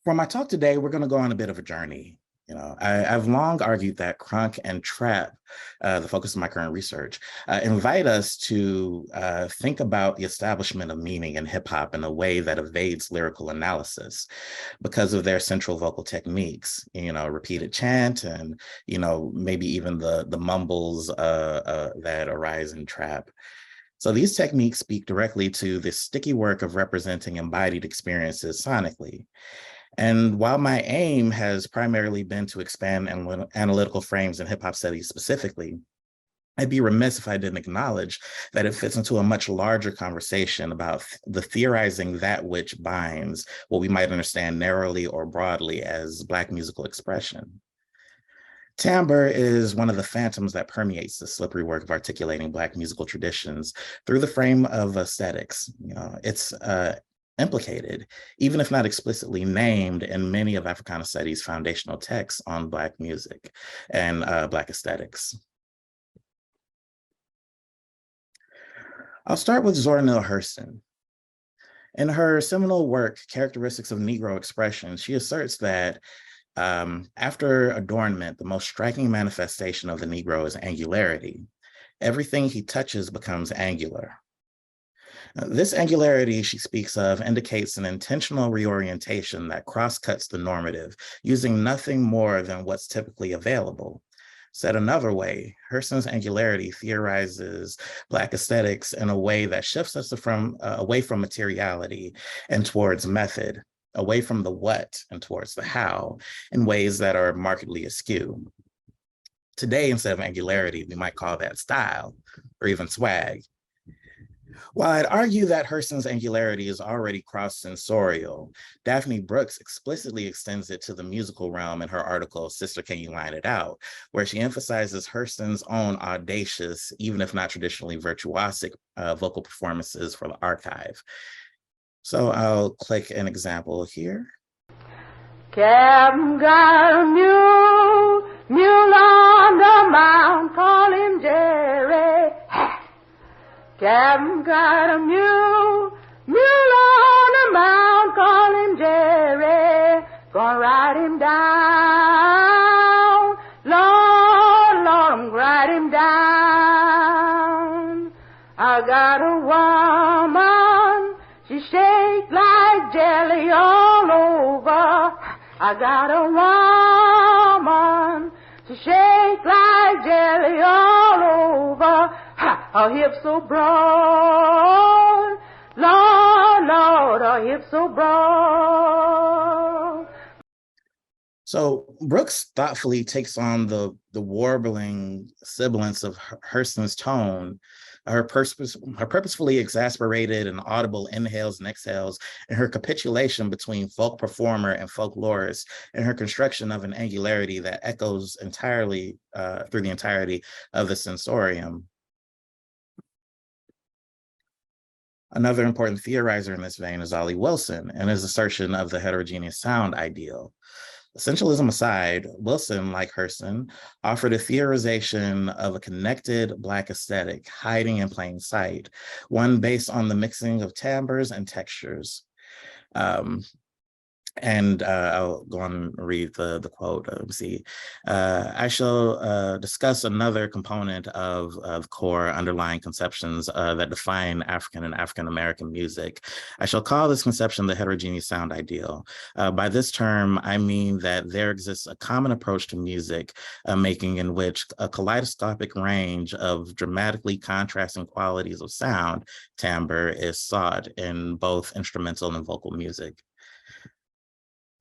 For my talk today, we're going to go on a bit of a journey. I've long argued that crunk and trap, the focus of my current research, invite us to think about the establishment of meaning in hip hop in a way that evades lyrical analysis because of their central vocal techniques, repeated chant and, maybe even the mumbles that arise in trap. So these techniques speak directly to the sticky work of representing embodied experiences sonically. And while my aim has primarily been to expand analytical frames in hip hop studies specifically, I'd be remiss if I didn't acknowledge that it fits into a much larger conversation about the theorizing that which binds what we might understand narrowly or broadly as Black musical expression. Timbre is one of the phantoms that permeates the slippery work of articulating Black musical traditions through the frame of aesthetics. It's implicated, even if not explicitly named, in many of Africana studies' foundational texts on Black music and Black aesthetics. I'll start with Zora Neale Hurston. In her seminal work, Characteristics of Negro Expression, she asserts that after adornment, the most striking manifestation of the Negro is angularity. Everything he touches becomes angular. This angularity she speaks of indicates an intentional reorientation that cross-cuts the normative, using nothing more than what's typically available. Said another way, Hurston's angularity theorizes Black aesthetics in a way that shifts us away from materiality and towards method, away from the what and towards the how, in ways that are markedly askew. Today, instead of angularity, we might call that style or even swag. While I'd argue that Hurston's angularity is already cross-sensorial, Daphne Brooks explicitly extends it to the musical realm in her article, Sister, Can You Line It Out?, where she emphasizes Hurston's own audacious, even if not traditionally virtuosic, vocal performances for the archive. So I'll click an example here. Captain got a mule on the mound, call him Jerry. Captain got a mule on the mound, call him Jerry. Gonna ride him down, Lord, I'm ride him down. I got a woman, she shake like jelly all over. I got a woman, she shake like jelly all over. Her hips so broad, Lord, her hips so broad. So Brooks thoughtfully takes on the warbling sibilance of Hurston's tone, her purposefully exasperated and audible inhales and exhales, and her capitulation between folk performer and folklorist, and her construction of an angularity that echoes entirely through the entirety of the sensorium. Another important theorizer in this vein is Ollie Wilson and his assertion of the heterogeneous sound ideal. Essentialism aside, Wilson, like Hurston, offered a theorization of a connected Black aesthetic hiding in plain sight, one based on the mixing of timbres and textures. I'll go on and read the quote. I shall discuss another component of core underlying conceptions that define African and African-American music. I shall call this conception the heterogeneous sound ideal. By this term, I mean that there exists a common approach to music making in which a kaleidoscopic range of dramatically contrasting qualities of sound, timbre, is sought in both instrumental and vocal music.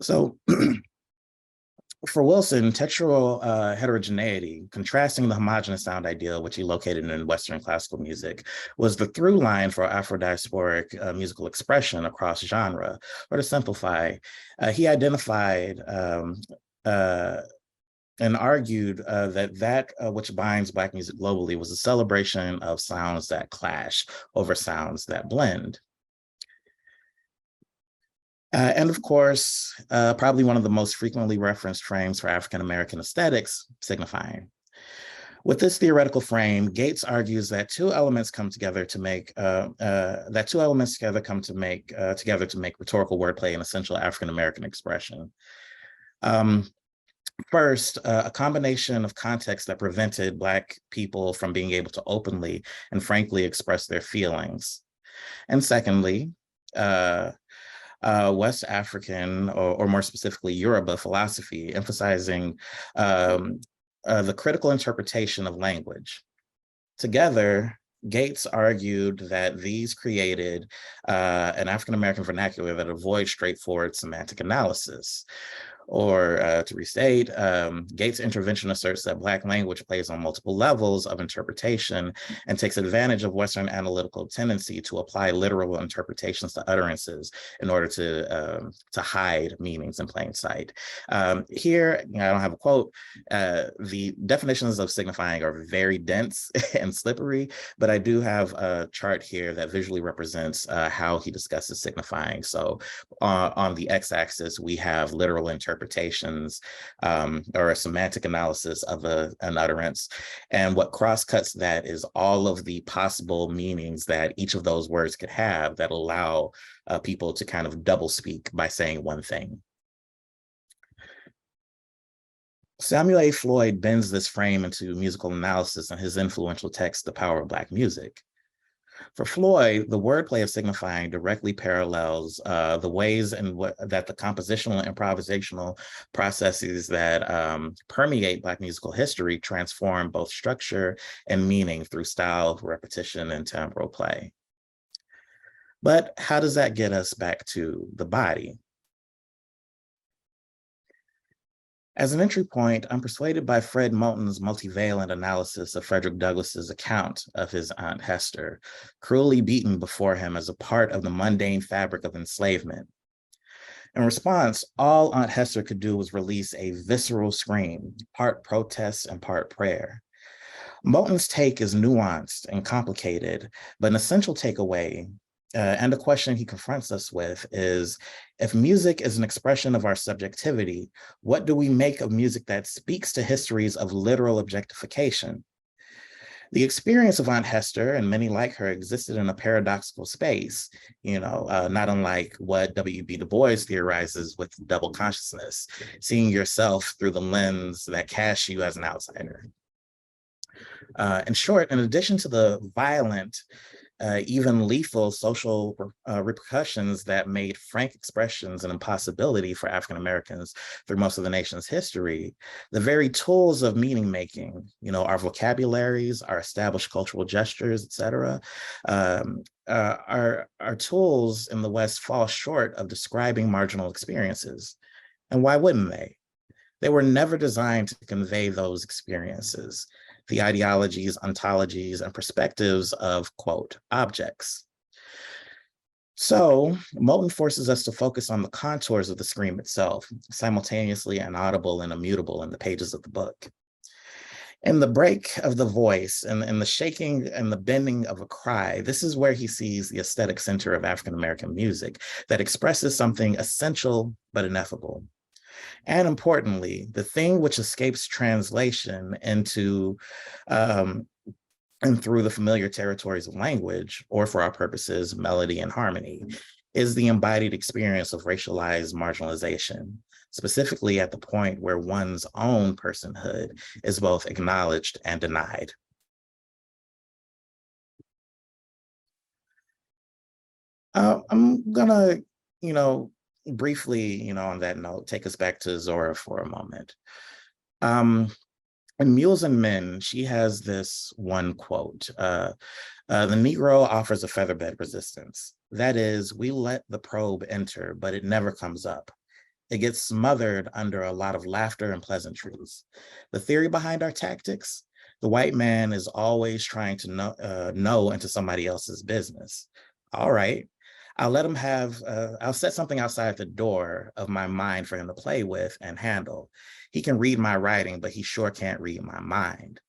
So for Wilson, textural heterogeneity, contrasting the homogeneous sound ideal, which he located in Western classical music, was the through line for Afro-diasporic musical expression across genre. Or to simplify, he identified and argued that which binds Black music globally was a celebration of sounds that clash over sounds that blend. And of course, probably one of the most frequently referenced frames for African-American aesthetics, signifying. With this theoretical frame, Gates argues that two elements come together to make rhetorical wordplay an essential African American expression. First, a combination of contexts that prevented Black people from being able to openly and frankly express their feelings. And secondly, West African, or more specifically Yoruba philosophy, emphasizing the critical interpretation of language. Together, Gates argued that these created an African-American vernacular that avoids straightforward semantic analysis. Or to restate, Gates' intervention asserts that Black language plays on multiple levels of interpretation and takes advantage of Western analytical tendency to apply literal interpretations to utterances in order to hide meanings in plain sight. Here, I don't have a quote. The definitions of signifying are very dense and slippery, but I do have a chart here that visually represents how he discusses signifying. So on the x-axis, we have literal interpretations or a semantic analysis of an utterance. And what cross-cuts that is all of the possible meanings that each of those words could have that allow people to kind of double speak by saying one thing. Samuel A. Floyd bends this frame into musical analysis in his influential text, The Power of Black Music. For Floyd, the wordplay of signifying directly parallels the ways that the compositional and improvisational processes that permeate Black musical history transform both structure and meaning through style, repetition, and temporal play. But how does that get us back to the body? As an entry point, I'm persuaded by Fred Moten's multivalent analysis of Frederick Douglass's account of his Aunt Hester, cruelly beaten before him as a part of the mundane fabric of enslavement. In response, all Aunt Hester could do was release a visceral scream, part protest and part prayer. Moten's take is nuanced and complicated, but an essential takeaway and the question he confronts us with is, if music is an expression of our subjectivity, what do we make of music that speaks to histories of literal objectification? The experience of Aunt Hester and many like her existed in a paradoxical space, not unlike what W.B. Du Bois theorizes with double consciousness, seeing yourself through the lens that casts you as an outsider. In short, in addition to the violent, even lethal social repercussions that made frank expressions an impossibility for African Americans through most of the nation's history, the very tools of meaning making, our vocabularies, our established cultural gestures, et cetera, our tools in the West fall short of describing marginal experiences. And why wouldn't they? They were never designed to convey those experiences, the ideologies, ontologies, and perspectives of, quote, objects. So Moten forces us to focus on the contours of the scream itself, simultaneously inaudible and immutable in the pages of the book. In the break of the voice and the shaking and the bending of a cry, this is where he sees the aesthetic center of African-American music that expresses something essential but ineffable. And importantly, the thing which escapes translation into and through the familiar territories of language, or for our purposes, melody and harmony, is the embodied experience of racialized marginalization, specifically at the point where one's own personhood is both acknowledged and denied. I'm gonna, briefly, on that note, take us back to Zora for a moment. In Mules and Men, she has this one quote, the Negro offers a featherbed resistance. That is, we let the probe enter, but it never comes up. It gets smothered under a lot of laughter and pleasantries. The theory behind our tactics, the white man is always trying to know into somebody else's business. All right. I'll let him I'll set something outside the door of my mind for him to play with and handle. He can read my writing, but he sure can't read my mind.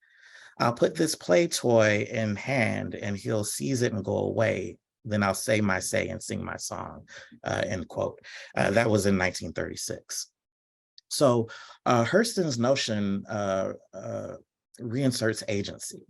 I'll put this play toy in hand and he'll seize it and go away. Then I'll say my say and sing my song, end quote. That was in 1936. So Hurston's notion reinserts agency.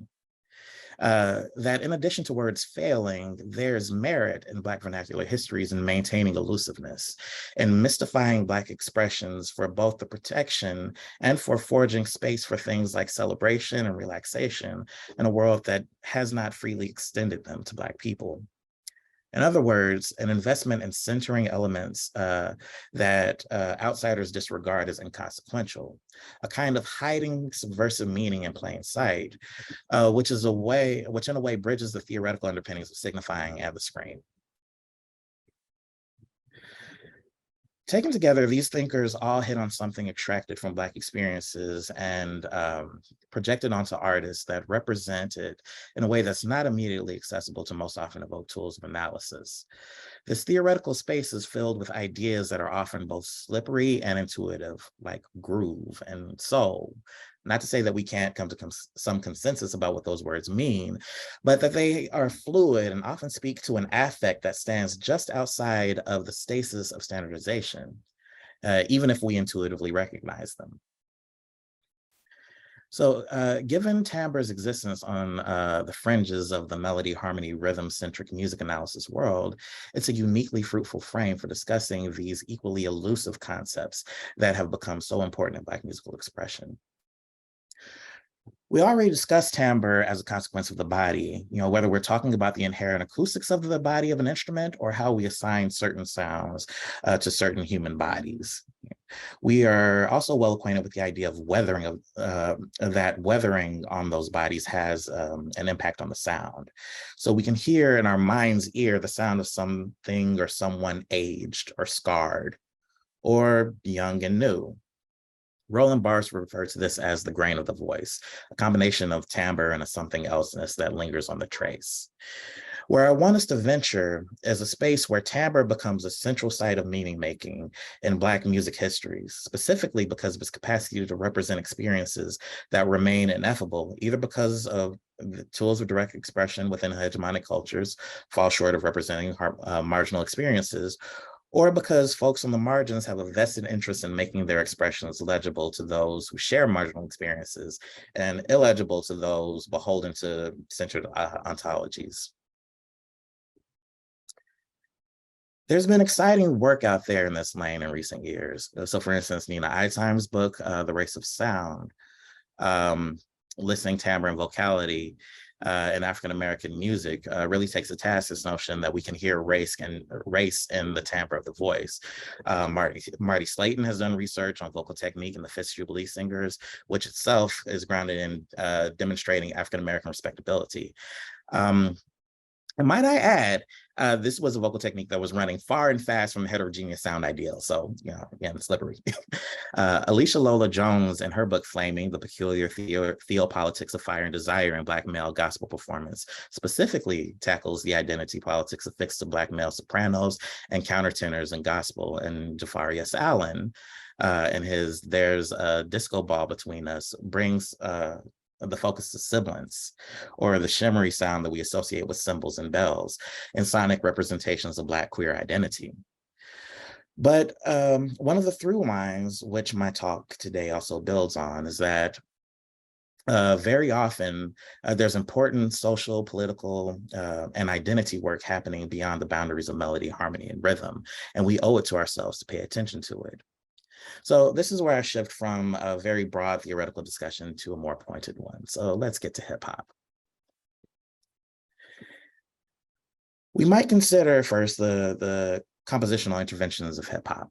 That in addition to words failing, there's merit in Black vernacular histories in maintaining elusiveness and mystifying Black expressions for both the protection and for forging space for things like celebration and relaxation in a world that has not freely extended them to Black people. In other words, an investment in centering elements that outsiders disregard as inconsequential, a kind of hiding subversive meaning in plain sight, which in a way bridges the theoretical underpinnings of signifying and the screen. Taken together, these thinkers all hit on something extracted from Black experiences and projected onto artists that represent it in a way that's not immediately accessible to most often evoked tools of analysis. This theoretical space is filled with ideas that are often both slippery and intuitive, like groove and soul. Not to say that we can't come to some consensus about what those words mean, but that they are fluid and often speak to an affect that stands just outside of the stasis of standardization, even if we intuitively recognize them. So given Timbre's existence on the fringes of the melody, harmony, rhythm-centric music analysis world, it's a uniquely fruitful frame for discussing these equally elusive concepts that have become so important in Black musical expression. We already discussed timbre as a consequence of the body, whether we're talking about the inherent acoustics of the body of an instrument or how we assign certain sounds to certain human bodies. We are also well acquainted with the idea of weathering, that weathering on those bodies has an impact on the sound. So we can hear in our mind's ear the sound of something or someone aged or scarred or young and new. Roland Barthes referred to this as the grain of the voice, a combination of timbre and a something elseness that lingers on the trace. Where I want us to venture is a space where timbre becomes a central site of meaning making in Black music histories, specifically because of its capacity to represent experiences that remain ineffable, either because of the tools of direct expression within hegemonic cultures fall short of representing marginal experiences, or because folks on the margins have a vested interest in making their expressions legible to those who share marginal experiences and illegible to those beholden to centered ontologies. There's been exciting work out there in this lane in recent years. So for instance, Nina Eitime's book, The Race of Sound, listing timbre and vocality in African-American music really takes to task this notion that we can hear race in the timbre of the voice. Marty Slayton has done research on vocal technique in the Fifth Jubilee Singers, which itself is grounded in demonstrating African-American respectability. And might I add, this was a vocal technique that was running far and fast from heterogeneous sound ideals. So, again, slippery. Alicia Lola Jones, in her book Flaming, The Peculiar Theopolitics of Fire and Desire in Black Male Gospel Performance, specifically tackles the identity politics affixed to Black male sopranos and countertenors in gospel. And Jafari S. Allen, in his There's a Disco Ball Between Us, brings the focus to sibilance, or the shimmery sound that we associate with cymbals and bells, and sonic representations of Black queer identity. But one of the through lines, which my talk today also builds on, is that very often there's important social, political, and identity work happening beyond the boundaries of melody, harmony, and rhythm, and we owe it to ourselves to pay attention to it. So this is where I shift from a very broad theoretical discussion to a more pointed one. So let's get to hip hop. We might consider first the compositional interventions of hip hop.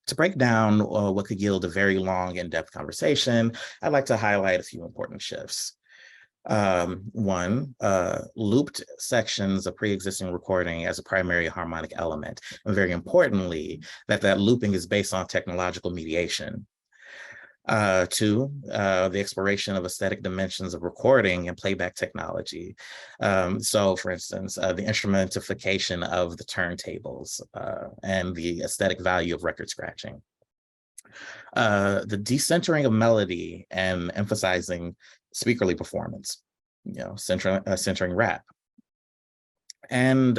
To break down what could yield a very long, in-depth conversation, I'd like to highlight a few important shifts. One, looped sections of pre-existing recording as a primary harmonic element. And very importantly, that looping is based on technological mediation. Two, the exploration of aesthetic dimensions of recording and playback technology. So for instance, the instrumentification of the turntables and the aesthetic value of record scratching. The decentering of melody and emphasizing speakerly performance, centering rap. And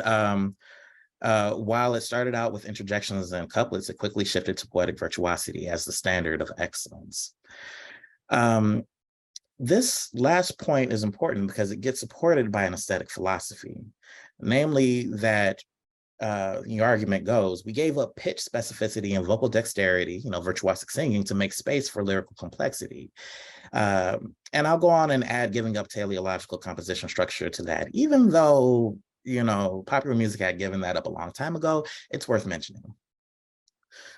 while it started out with interjections and couplets, it quickly shifted to poetic virtuosity as the standard of excellence. This last point is important because it gets supported by an aesthetic philosophy, namely that your argument goes, we gave up pitch specificity and vocal dexterity, virtuosic singing, to make space for lyrical complexity. And I'll go on and add giving up teleological composition structure to that, even though, popular music had given that up a long time ago, it's worth mentioning.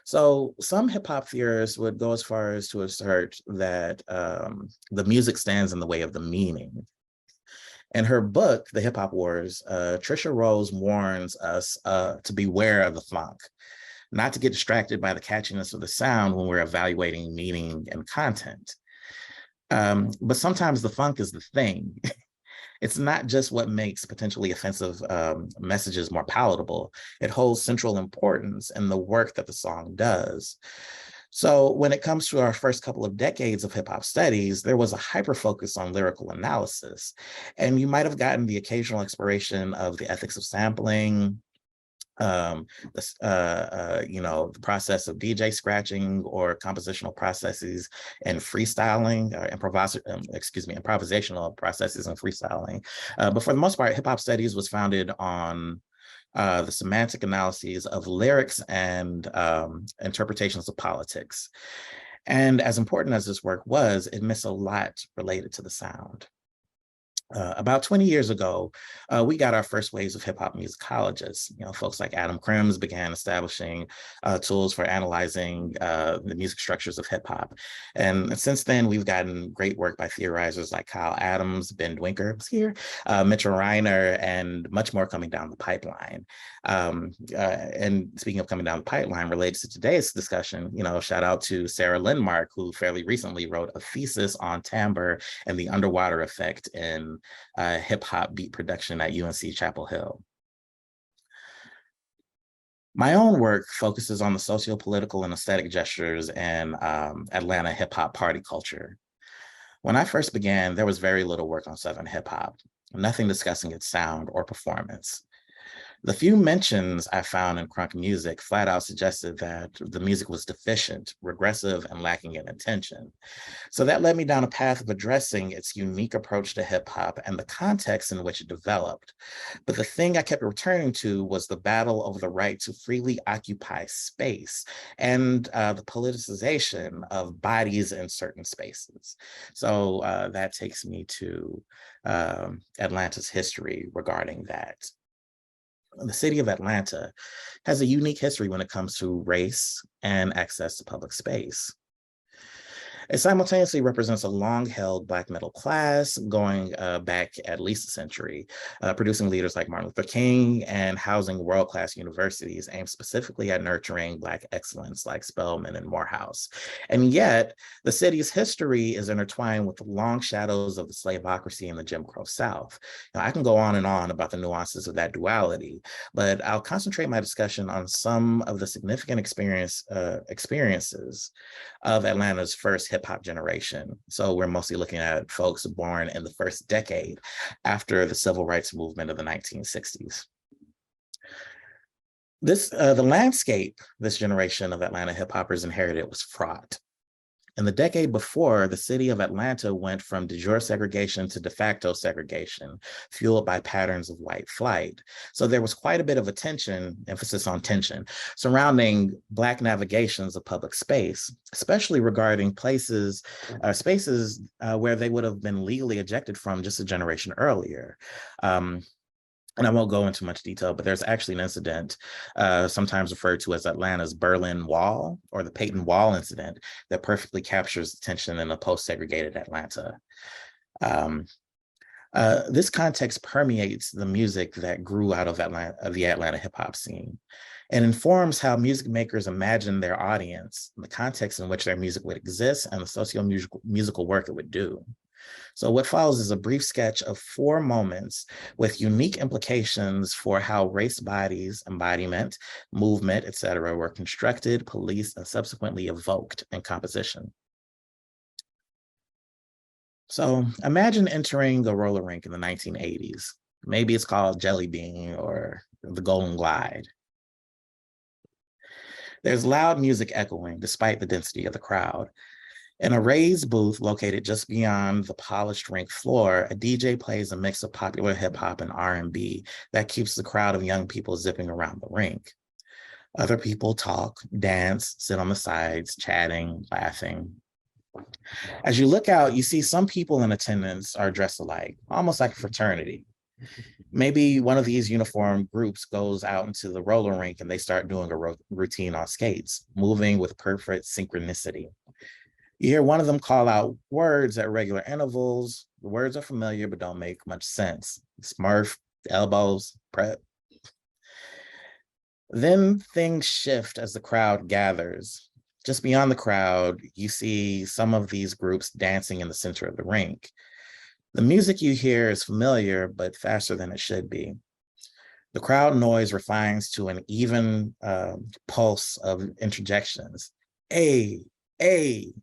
So some hip hop theorists would go as far as to assert that the music stands in the way of the meaning. In her book, The Hip Hop Wars, Trisha Rose warns us to beware of the funk, not to get distracted by the catchiness of the sound when we're evaluating meaning and content. But sometimes the funk is the thing. It's not just what makes potentially offensive messages more palatable. It holds central importance in the work that the song does. So when it comes to our first couple of decades of hip hop studies, there was a hyper focus on lyrical analysis. And you might have gotten the occasional exploration of the ethics of sampling, the process of DJ scratching or compositional processes and freestyling, improvisational processes and freestyling. But for the most part, hip hop studies was founded on the semantic analyses of lyrics and interpretations of politics. And as important as this work was, it missed a lot related to the sound. About 20 years ago, we got our first waves of hip hop musicologists. Folks like Adam Crims began establishing tools for analyzing the music structures of hip hop. And since then, we've gotten great work by theorizers like Kyle Adams, Ben Dwinker was here, Mitchell Reiner, and much more coming down the pipeline. And speaking of coming down the pipeline related to today's discussion, shout out to Sarah Lindmark, who fairly recently wrote a thesis on timbre and the underwater effect in hip hop beat production at UNC Chapel Hill. My own work focuses on the socio-political and aesthetic gestures in Atlanta hip hop party culture. When I first began, there was very little work on Southern hip hop, nothing discussing its sound or performance. The few mentions I found in Crunk music flat out suggested that the music was deficient, regressive, and lacking in intention. So that led me down a path of addressing its unique approach to hip hop and the context in which it developed. But the thing I kept returning to was the battle over the right to freely occupy space and the politicization of bodies in certain spaces. So that takes me to Atlanta's history regarding that. The city of Atlanta has a unique history when it comes to race and access to public space. It simultaneously represents a long-held Black middle class going back at least a century, producing leaders like Martin Luther King and housing world-class universities aimed specifically at nurturing Black excellence like Spelman and Morehouse. And yet, the city's history is intertwined with the long shadows of the slaveocracy and the Jim Crow South. Now, I can go on and on about the nuances of that duality, but I'll concentrate my discussion on some of the significant experiences of Atlanta's first hip-hop generation. So we're mostly looking at folks born in the first decade after the civil rights movement of the 1960s. The landscape this generation of Atlanta hip-hoppers inherited was fraught. In the decade before, the city of Atlanta went from de jure segregation to de facto segregation, fueled by patterns of white flight. So there was quite a bit of emphasis on tension, surrounding Black navigations of public space, especially regarding spaces where they would have been legally ejected from just a generation earlier. And I won't go into much detail, but there's actually an incident sometimes referred to as Atlanta's Berlin Wall or the Peyton Wall incident that perfectly captures the tension in a post-segregated Atlanta. This context permeates the music that grew out of the Atlanta hip hop scene and informs how music makers imagine their audience, the context in which their music would exist, and the socio-musical work it would do. So what follows is a brief sketch of 4 moments with unique implications for how race bodies, embodiment, movement, etc., were constructed, policed, and subsequently evoked in composition. So imagine entering a roller rink in the 1980s. Maybe it's called Jelly Bean or the Golden Glide. There's loud music echoing despite the density of the crowd. In a raised booth located just beyond the polished rink floor, a DJ plays a mix of popular hip hop and R&B that keeps the crowd of young people zipping around the rink. Other people talk, dance, sit on the sides, chatting, laughing. As you look out, you see some people in attendance are dressed alike, almost like a fraternity. Maybe one of these uniform groups goes out into the roller rink and they start doing a routine on skates, moving with perfect synchronicity. You hear one of them call out words at regular intervals. The words are familiar, but don't make much sense. Smurf, elbows, prep. Then things shift as the crowd gathers. Just beyond the crowd, you see some of these groups dancing in the center of the rink. The music you hear is familiar, but faster than it should be. The crowd noise refines to an even pulse of interjections. Hey, hey.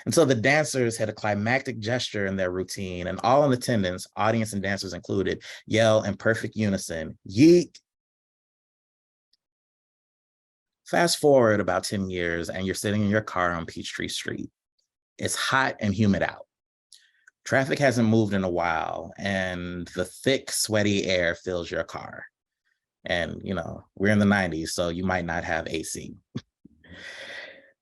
Until the dancers had a climactic gesture in their routine, and all in attendance, audience and dancers included, yell in perfect unison, yeet. Fast forward about 10 years, and you're sitting in your car on Peachtree Street. It's hot and humid out. Traffic hasn't moved in a while, and the thick, sweaty air fills your car. And, we're in the 90s, so you might not have AC.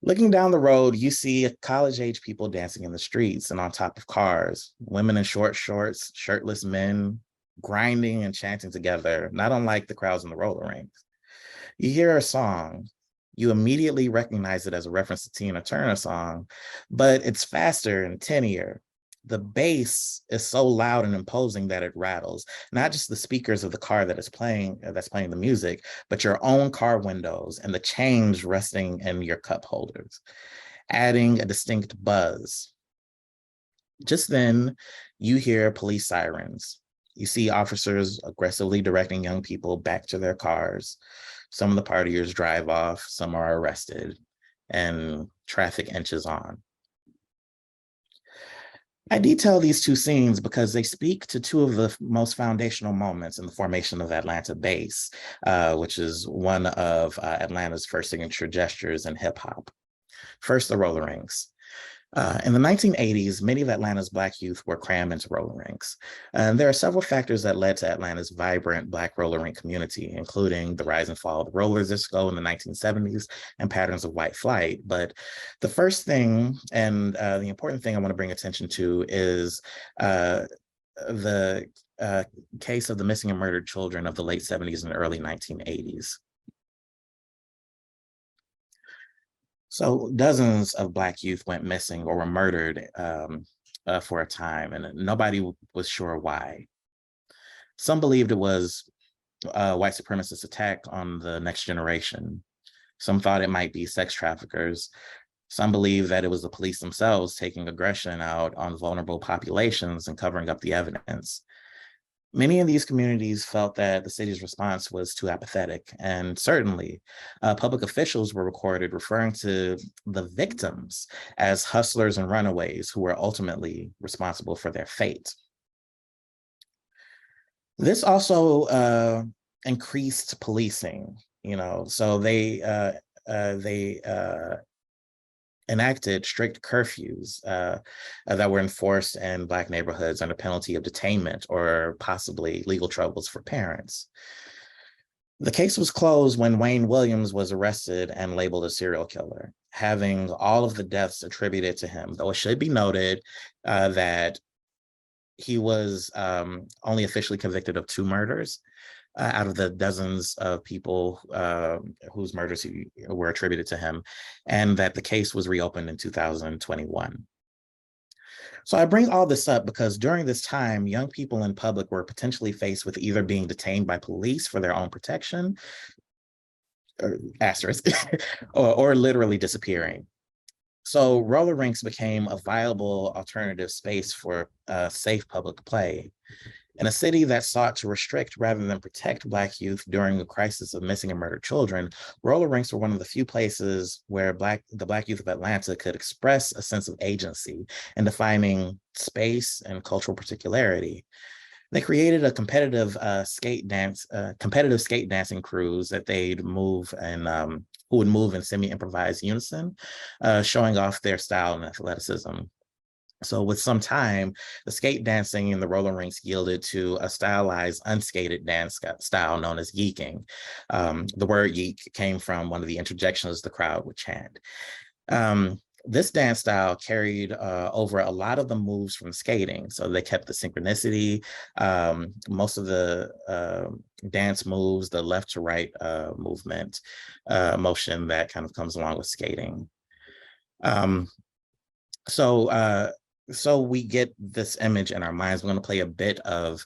Looking down the road, you see college-age people dancing in the streets and on top of cars, women in short shorts, shirtless men, grinding and chanting together, not unlike the crowds in the roller rinks. You hear a song, you immediately recognize it as a reference to Tina Turner's song, but it's faster and tinnier. The bass is so loud and imposing that it rattles, not just the speakers of the car that's playing the music, but your own car windows and the change resting in your cup holders, adding a distinct buzz. Just then, you hear police sirens. You see officers aggressively directing young people back to their cars. Some of the partiers drive off, some are arrested, and traffic inches on. I detail these two scenes because they speak to two of the most foundational moments in the formation of Atlanta bass, which is one of Atlanta's first signature gestures in hip hop. First, the roller rinks. In the 1980s, many of Atlanta's Black youth were crammed into roller rinks. And there are several factors that led to Atlanta's vibrant Black roller rink community, including the rise and fall of roller disco in the 1970s and patterns of white flight. But the first thing, and the important thing I want to bring attention to, is the case of the missing and murdered children of the late 70s and early 1980s. So dozens of Black youth went missing or were murdered for a time, and nobody was sure why. Some believed it was a white supremacist attack on the next generation. Some thought it might be sex traffickers. Some believed that it was the police themselves taking aggression out on vulnerable populations and covering up the evidence. Many of these communities felt that the city's response was too apathetic, and certainly public officials were recorded referring to the victims as hustlers and runaways who were ultimately responsible for their fate. This also increased policing, so they enacted strict curfews that were enforced in Black neighborhoods under penalty of detainment or possibly legal troubles for parents. The case was closed when Wayne Williams was arrested and labeled a serial killer, having all of the deaths attributed to him, though it should be noted that he was only officially convicted of 2 murders out of the dozens of people whose murders were attributed to him, and that the case was reopened in 2021. So I bring all this up because during this time, young people in public were potentially faced with either being detained by police for their own protection, or asterisk, or literally disappearing. So roller rinks became a viable alternative space for safe public play. In a city that sought to restrict rather than protect Black youth during the crisis of missing and murdered children, roller rinks were one of the few places where the Black youth of Atlanta could express a sense of agency in defining space and cultural particularity. They created a competitive skate dancing crews that they'd move in who would move in semi-improvised unison, showing off their style and athleticism. So with some time, the skate dancing in the roller rinks yielded to a stylized, unskated dance style known as yeeking. The word yeek came from one of the interjections the crowd would chant. This dance style carried over a lot of the moves from skating. So they kept the synchronicity, most of the dance moves, the left to right movement, motion that kind of comes along with skating. So we get this image in our minds. We're going to play a bit of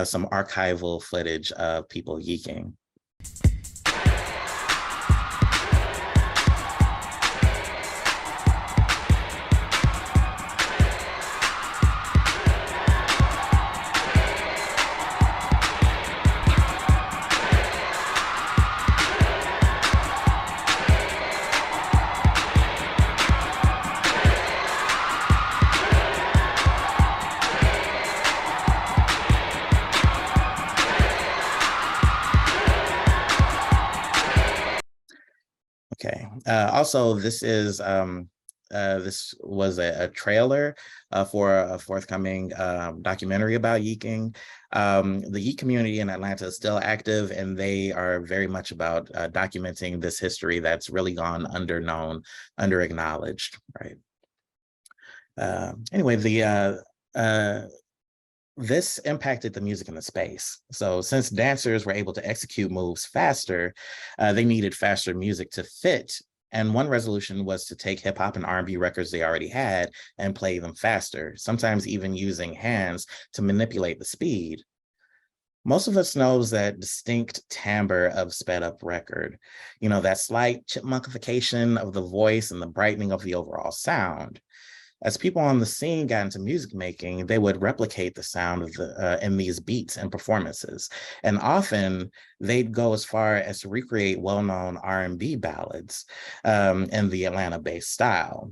some archival footage of people yeeking. Okay. Also, this was a trailer for a forthcoming documentary about yeeking. The yeek community in Atlanta is still active, and they are very much about documenting this history that's really gone under-acknowledged, right? Anyway, this impacted the music in the space. So since dancers were able to execute moves faster, they needed faster music to fit. And one resolution was to take hip hop and R&B records they already had and play them faster, sometimes even using hands to manipulate the speed. Most of us knows that distinct timbre of sped up record, that slight chipmunkification of the voice and the brightening of the overall sound. As people on the scene got into music making, they would replicate the sound of in these beats and performances. And often they'd go as far as to recreate well-known R&B ballads in the Atlanta-based style.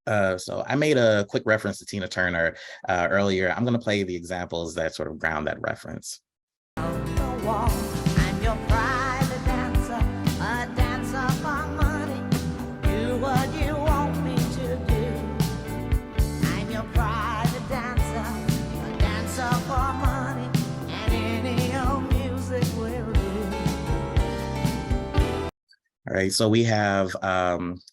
So I made a quick reference to Tina Turner earlier. I'm going to play the examples that sort of ground that reference. All right, so we have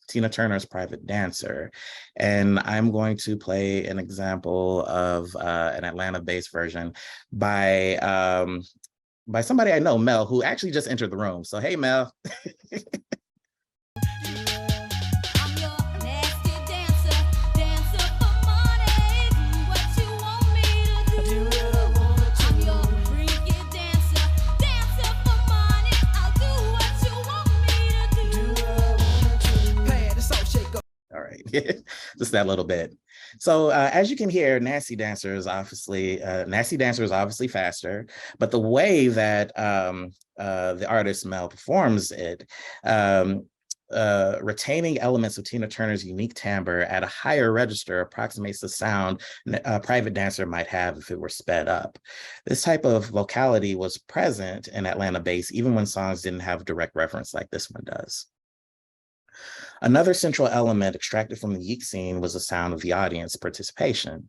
Tina Turner's Private Dancer, and I'm going to play an example of an Atlanta-based version by somebody I know, Mel, who actually just entered the room. So hey, Mel. Just that little bit. So as you can hear, Nasty Dancer is obviously faster, but the way that the artist Mel performs it, retaining elements of Tina Turner's unique timbre at a higher register approximates the sound a Private Dancer might have if it were sped up. This type of vocality was present in Atlanta bass even when songs didn't have direct reference like this one does. Another central element extracted from the yeek scene was the sound of the audience participation.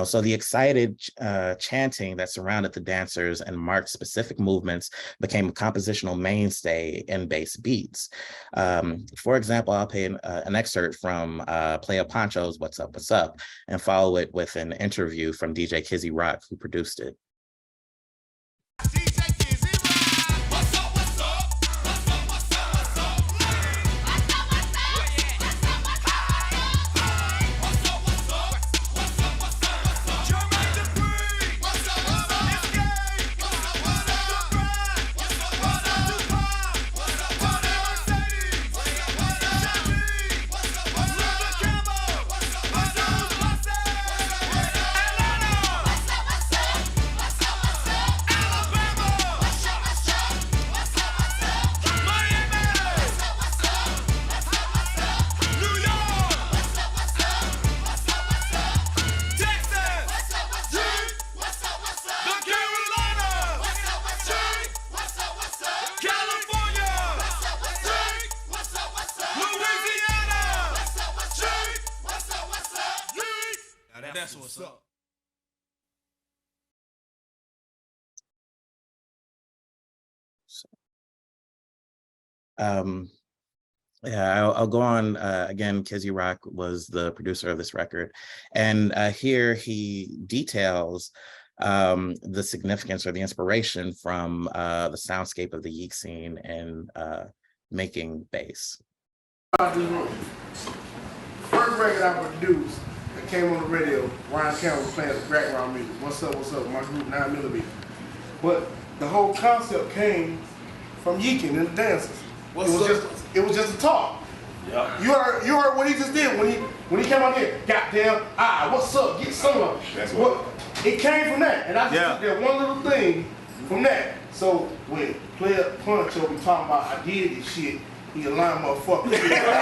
So the excited chanting that surrounded the dancers and marked specific movements became a compositional mainstay in bass beats. For example, I'll play an excerpt from Playa Poncho's What's Up, What's Up, and follow it with an interview from DJ Kizzy Rock, who produced it. That's what's up. Yeah, I'll go on. Again, Kizzy Rock was the producer of this record. And here he details the significance or the inspiration from the soundscape of the Yeek scene and making bass. First record I produced that came on the radio, Ryan Campbell was playing background music. What's up, my group 9mm. But the whole concept came from yeeking and the dances. It was just a talk. Yeah. You heard what he just did when he came out here. Goddamn, what's up? Get some of it. That's what it came from that. And I just took that one little thing from that. So when Player Puncho be talking about I did this shit, he a lying motherfucker. You know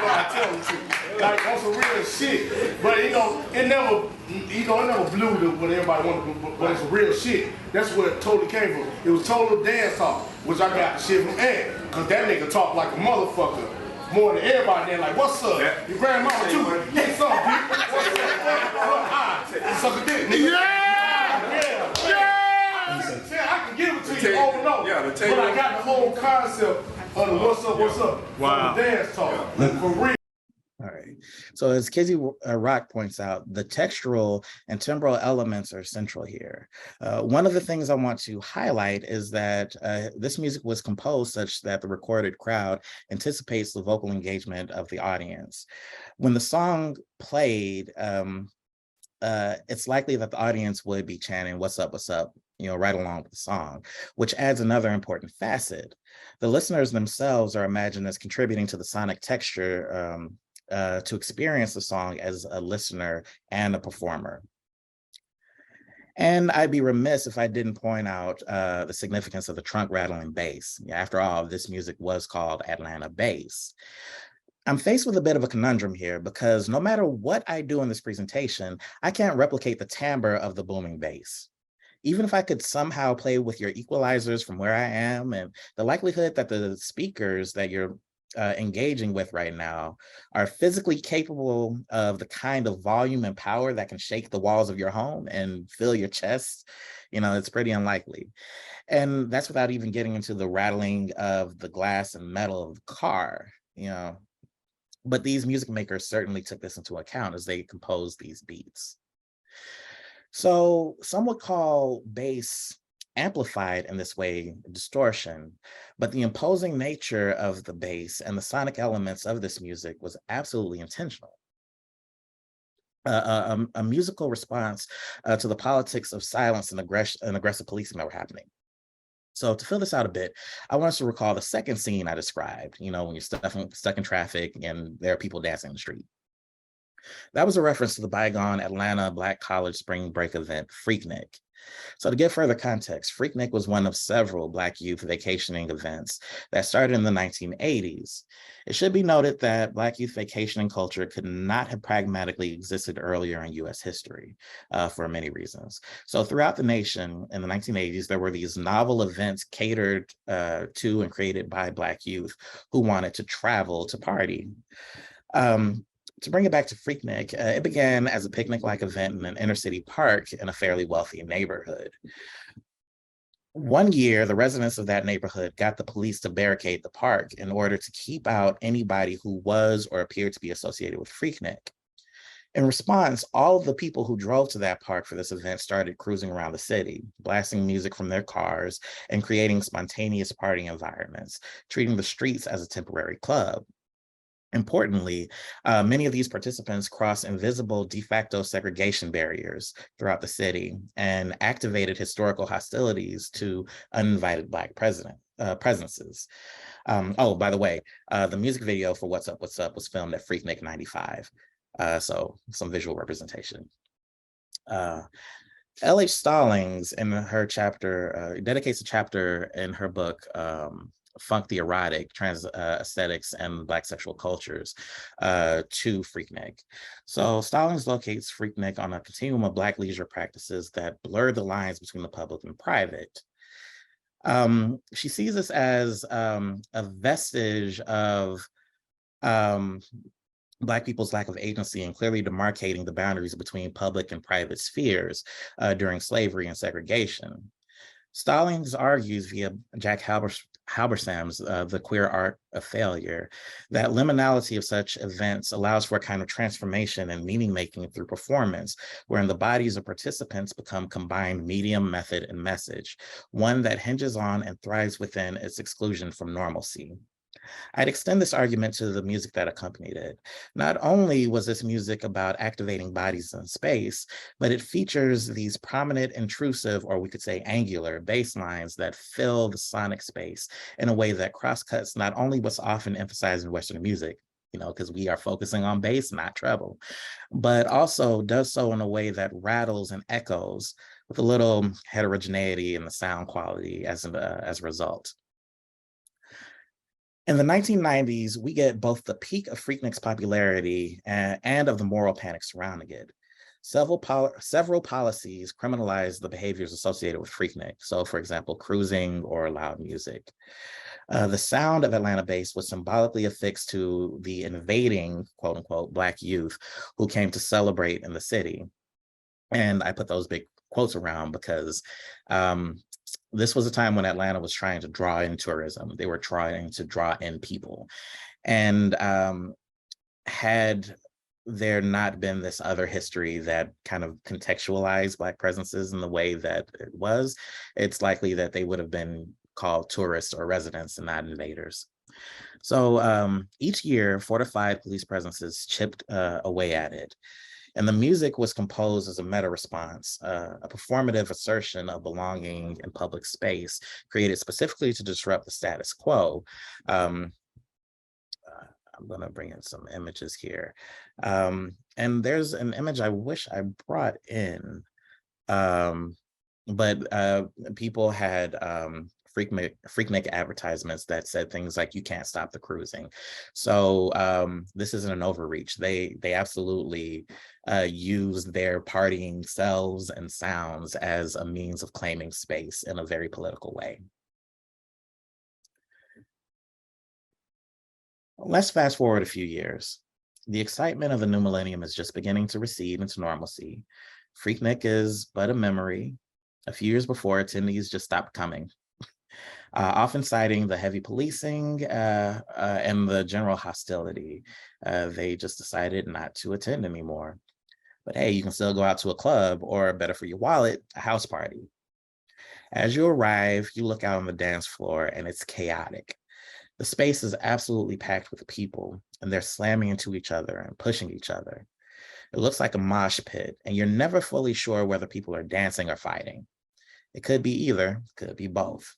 I tell him to. Like on some real shit. But it never blew to what everybody wanted, but it's real shit. That's where it totally came from. It was total dance talk, which I got the shit from Ant. Cause that nigga talk like a motherfucker. More than everybody there, like, what's up? Your grandmama too. Hey, son, bitch. What's up? Suck a dick, nigga. I can give it to you over and over. But I got the whole concept of the what's up. Wow. From the dance talk. For real. All right. So as Kizzy Rock points out, the textural and timbral elements are central here. One of the things I want to highlight is that this music was composed such that the recorded crowd anticipates the vocal engagement of the audience. When the song played, it's likely that the audience would be chanting, what's up, right along with the song, which adds another important facet. The listeners themselves are imagined as contributing to the sonic texture to experience the song as a listener and a performer. And I'd be remiss if I didn't point out the significance of the trunk rattling bass. After all, this music was called Atlanta bass. I'm faced with a bit of a conundrum here because no matter what I do in this presentation, I can't replicate the timbre of the booming bass. Even if I could somehow play with your equalizers from where I am, and the likelihood that the speakers that you're engaging with right now are physically capable of the kind of volume and power that can shake the walls of your home and fill your chest, it's pretty unlikely. And that's without even getting into the rattling of the glass and metal of the car, But these music makers certainly took this into account as they composed these beats. So some would call bass amplified in this way distortion, but the imposing nature of the bass and the sonic elements of this music was absolutely intentional. A musical response to the politics of silence and aggressive policing that were happening. So to fill this out a bit, I want us to recall the second scene I described, when you're stuck in traffic and there are people dancing in the street. That was a reference to the bygone Atlanta Black College spring break event, Freaknik. So to give further context, Freaknik was one of several Black youth vacationing events that started in the 1980s. It should be noted that Black youth vacationing culture could not have pragmatically existed earlier in US history for many reasons. So throughout the nation in the 1980s, there were these novel events catered to and created by Black youth who wanted to travel to party. To bring it back to Freaknik, it began as a picnic-like event in an inner city park in a fairly wealthy neighborhood. One year, the residents of that neighborhood got the police to barricade the park in order to keep out anybody who was or appeared to be associated with Freaknik. In response, all of the people who drove to that park for this event started cruising around the city, blasting music from their cars and creating spontaneous party environments, treating the streets as a temporary club. Importantly, many of these participants crossed invisible de facto segregation barriers throughout the city and activated historical hostilities to uninvited Black presences. Oh, by the way, the music video for What's Up was filmed at Freaknik 95. So some visual representation. L.H. Stallings in her chapter, dedicates a chapter in her book, Funk the Erotic, Trans Aesthetics and Black Sexual Cultures to Freaknik. So Stallings locates Freaknik on a continuum of Black leisure practices that blur the lines between the public and private. She sees this as a vestige of Black people's lack of agency in clearly demarcating the boundaries between public and private spheres during slavery and segregation. Stallings argues via Jack Halbersam's The Queer Art of Failure that liminality of such events allows for a kind of transformation and meaning making through performance, wherein the bodies of participants become combined medium, method, and message, one that hinges on and thrives within its exclusion from normalcy. I'd extend this argument to the music that accompanied it. Not only was this music about activating bodies in space, but it features these prominent, intrusive, or we could say angular bass lines that fill the sonic space in a way that crosscuts not only what's often emphasized in Western music, because we are focusing on bass, not treble, but also does so in a way that rattles and echoes with a little heterogeneity in the sound quality as a result. In the 1990s, we get both the peak of Freaknik's popularity and of the moral panic surrounding it. Several policies criminalize the behaviors associated with Freaknik. So, for example, cruising or loud music. The sound of Atlanta bass was symbolically affixed to the invading, quote unquote, Black youth who came to celebrate in the city. And I put those big quotes around because this was a time when Atlanta was trying to draw in tourism. They were trying to draw in people. And had there not been this other history that kind of contextualized Black presences in the way that it was, it's likely that they would have been called tourists or residents and not invaders. So each year, 4 to 5 police presences chipped away at it. And the music was composed as a meta response, a performative assertion of belonging in public space, created specifically to disrupt the status quo. I'm going to bring in some images here. And there's an image I wish I brought in, but people had Freaknik advertisements that said things like, "You can't stop the cruising." So this isn't an overreach. They absolutely use their partying selves and sounds as a means of claiming space in a very political way. Let's fast forward a few years. The excitement of the new millennium is just beginning to recede into normalcy. Freaknik is but a memory. A few years before, attendees just stopped coming. Often citing the heavy policing and the general hostility. They just decided not to attend anymore. But hey, you can still go out to a club, or better for your wallet, a house party. As you arrive, you look out on the dance floor and it's chaotic. The space is absolutely packed with people, and they're slamming into each other and pushing each other. It looks like a mosh pit, and you're never fully sure whether people are dancing or fighting. It could be either, could be both.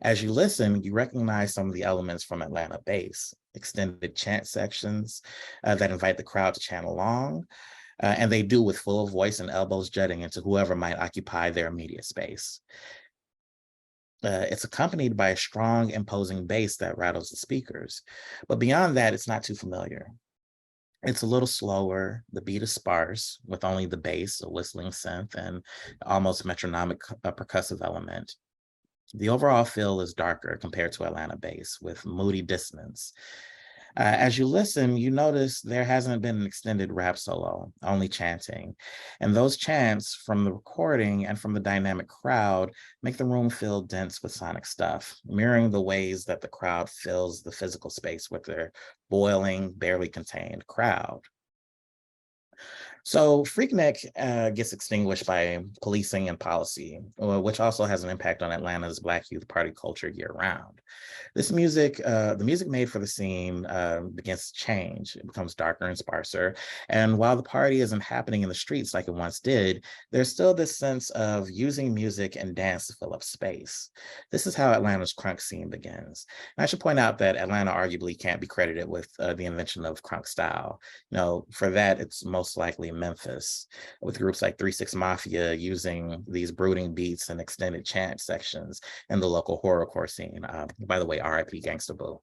As you listen, you recognize some of the elements from Atlanta bass, extended chant sections that invite the crowd to chant along, and they do with full voice and elbows jutting into whoever might occupy their immediate space. It's accompanied by a strong, imposing bass that rattles the speakers. But beyond that, it's not too familiar. It's a little slower. The beat is sparse, with only the bass, a whistling synth, and almost metronomic percussive element. The overall feel is darker compared to Atlanta bass, with moody dissonance. As you listen, you notice there hasn't been an extended rap solo, only chanting. And those chants from the recording and from the dynamic crowd make the room feel dense with sonic stuff, mirroring the ways that the crowd fills the physical space with their boiling, barely contained crowd. So Freaknik gets extinguished by policing and policy, which also has an impact on Atlanta's Black youth party culture year-round. This music, the music made for the scene begins to change. It becomes darker and sparser. And while the party isn't happening in the streets like it once did, there's still this sense of using music and dance to fill up space. This is how Atlanta's crunk scene begins. And I should point out that Atlanta arguably can't be credited with the invention of crunk style. For that, it's most likely Memphis, with groups like 3-6 Mafia using these brooding beats and extended chant sections in the local horrorcore scene. By the way, R.I.P. Gangsta Boo.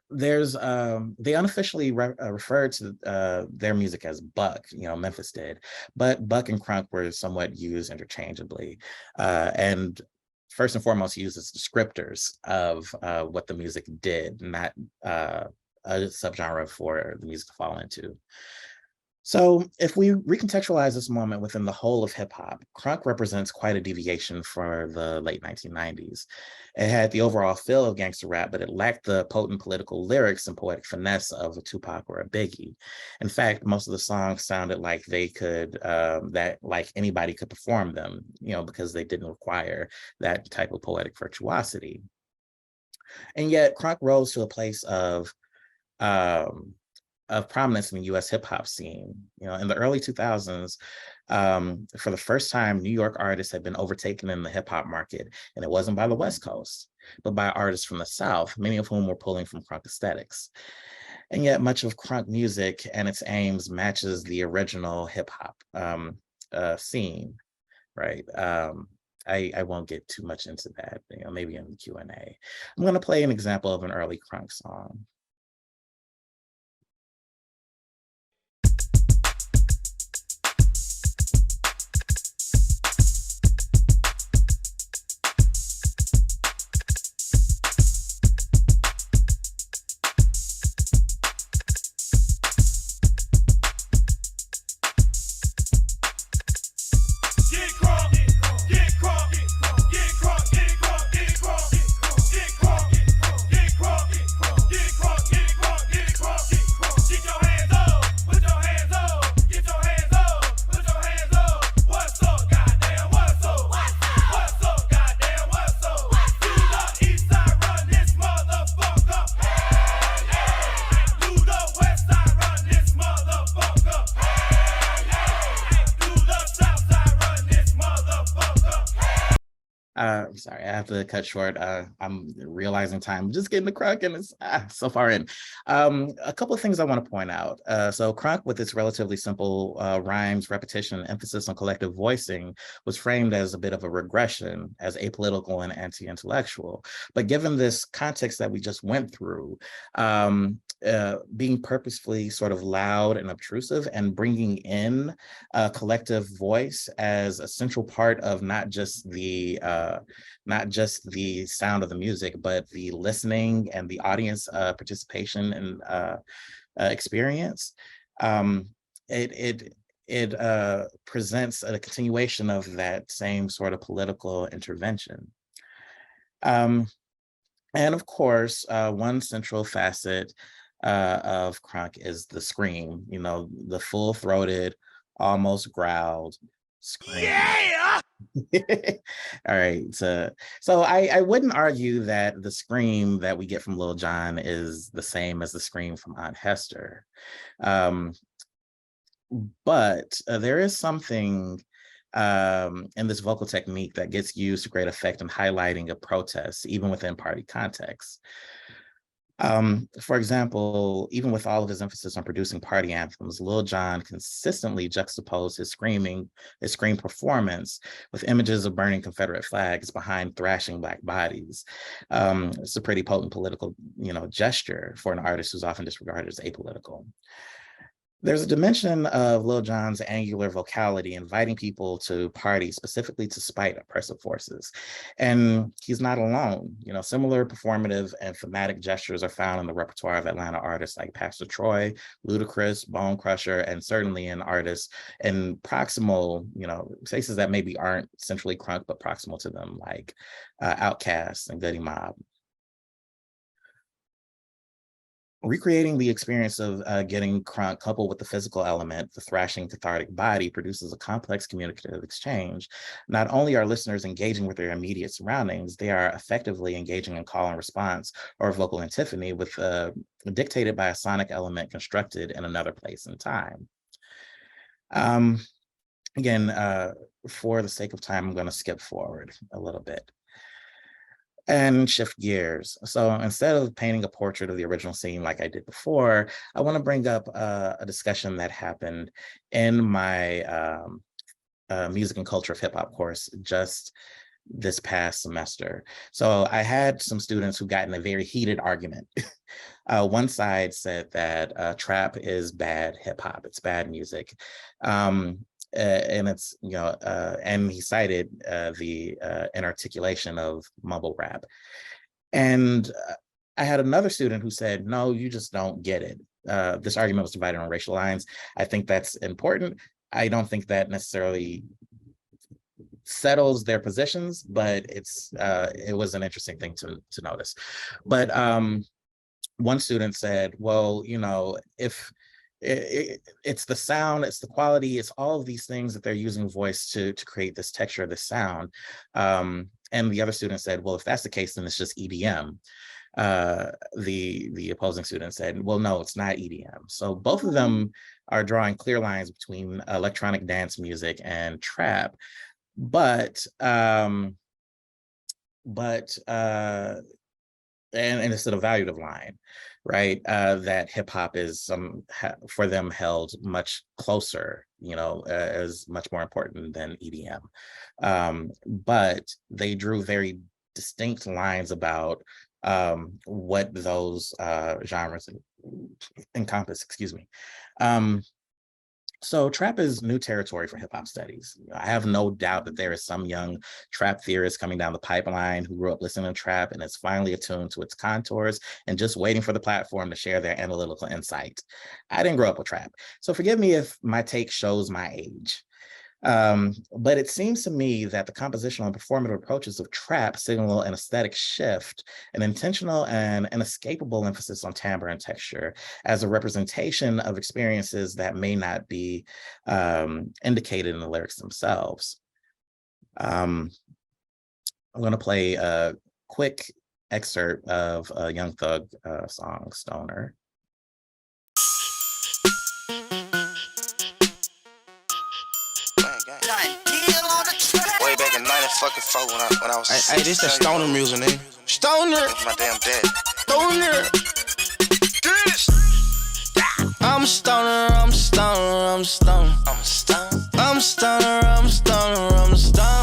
They unofficially referred to their music as Buck, Memphis did, but Buck and Crunk were somewhat used interchangeably, and first and foremost used as descriptors of what the music did, not subgenre for the music to fall into. So if we recontextualize this moment within the whole of hip hop, crunk represents quite a deviation for the late 1990s. It had the overall feel of gangster rap, but it lacked the potent political lyrics and poetic finesse of a Tupac or a Biggie. In fact, most of the songs sounded like they could, like anybody could perform them, because they didn't require that type of poetic virtuosity. And yet crunk rose to a place of prominence in the US hip hop scene. In the early 2000s, for the first time, New York artists had been overtaken in the hip hop market, and it wasn't by the West Coast, but by artists from the South, many of whom were pulling from crunk aesthetics. And yet much of crunk music and its aims matches the original hip hop scene, right? I won't get too much into that, maybe in the Q&A. I'm gonna play an example of an early crunk song. Sorry, I have to cut short. I'm realizing time. I'm just getting the crunk and it's so far in. A couple of things I want to point out. So crunk, with its relatively simple rhymes, repetition, and emphasis on collective voicing, was framed as a bit of a regression, as apolitical and anti-intellectual. But given this context that we just went through, being purposefully sort of loud and obtrusive and bringing in a collective voice as a central part of not just the sound of the music, but the listening and the audience participation and experience. It presents a continuation of that same sort of political intervention. And of course, one central facet of crunk is the scream, the full-throated, almost growled scream. Yeah! All right, so I wouldn't argue that the scream that we get from Lil Jon is the same as the scream from Aunt Hester. But there is something in this vocal technique that gets used to great effect in highlighting a protest, even within party contexts. For example, even with all of his emphasis on producing party anthems, Lil Jon consistently juxtaposed his scream performance with images of burning Confederate flags behind thrashing Black bodies. It's a pretty potent political, gesture for an artist who's often disregarded as apolitical. There's a dimension of Lil Jon's angular vocality, inviting people to party specifically to spite oppressive forces. And he's not alone. Similar performative and thematic gestures are found in the repertoire of Atlanta artists like Pastor Troy, Ludacris, Bone Crusher, and certainly in artists in proximal, spaces that maybe aren't centrally crunk, but proximal to them, like Outkast and Goody Mob. Recreating the experience of getting crunk coupled with the physical element, the thrashing cathartic body, produces a complex communicative exchange. Not only are listeners engaging with their immediate surroundings, they are effectively engaging in call and response or vocal antiphony with dictated by a sonic element constructed in another place and time. Again, for the sake of time, I'm going to skip forward a little bit and shift gears. So instead of painting a portrait of the original scene like I did before, I want to bring up a discussion that happened in my music and culture of hip hop course just this past semester. So I had some students who got in a very heated argument. One side said that trap is bad hip hop, it's bad music. And it's, and he cited the inarticulation of mumble rap. And I had another student who said, no, you just don't get it. This argument was divided on racial lines. I think that's important. I don't think that necessarily settles their positions, but it was an interesting thing to notice. But one student said, well, you know, if it's the sound, it's the quality, it's all of these things that they're using voice to create this texture, this sound. And the other student said, well, if that's the case, then it's just EDM. The opposing student said, well, no, it's not EDM. So both of them are drawing clear lines between electronic dance music and trap, but and it's an evaluative line, right? That hip hop is for them held much closer, you know, as much more important than EDM. But they drew very distinct lines about what those genres encompass, excuse me. So trap is new territory for hip hop studies. I have no doubt that there is some young trap theorist coming down the pipeline who grew up listening to trap and is finally attuned to its contours and just waiting for the platform to share their analytical insight. I didn't grow up with trap, so forgive me if my take shows my age. But it seems to me that the compositional and performative approaches of trap signal an aesthetic shift, an intentional and inescapable emphasis on timbre and texture as a representation of experiences that may not be indicated in the lyrics themselves. I'm going to play a quick excerpt of a Young Thug song, Stoner. Way back in 94 when I was. Hey, this that stoner music, nigga. Stoner. That's my damn dad. Stoner. I'm a stoner. I'm a stoner. I'm a stoner. I'm a stoner. I'm a stoner. I'm a stoner.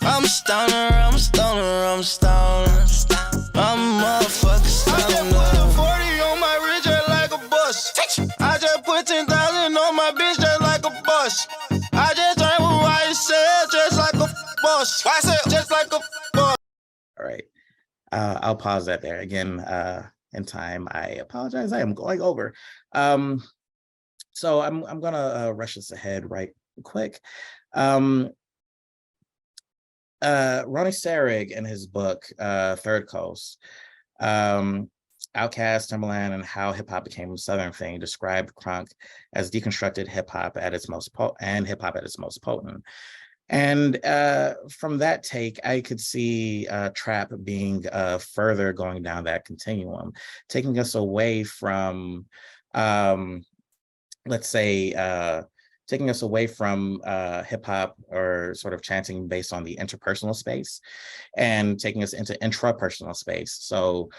I'm a stoner. I'm a stoner. I'm a stoner. I'm a stoner. I'm a motherfucking stoner. I just put a 40 on my wrist just like a bus. I just put 10,000 on my bitch just like a bus. I just drank with what he said, just like a boss. Just like a boss. All right. I'll pause that there. Again, in time, I apologize. I am going over. So I'm gonna rush this ahead right quick. Ronnie Serrig in his book, Third Coast, Outkast, Timberland, and How Hip Hop Became a Southern Thing, described Crunk as deconstructed hip hop at its most potent. And from that take, I could see trap being further going down that continuum, taking us away from, let's say, taking us away from hip hop or sort of chanting based on the interpersonal space and taking us into intrapersonal space. So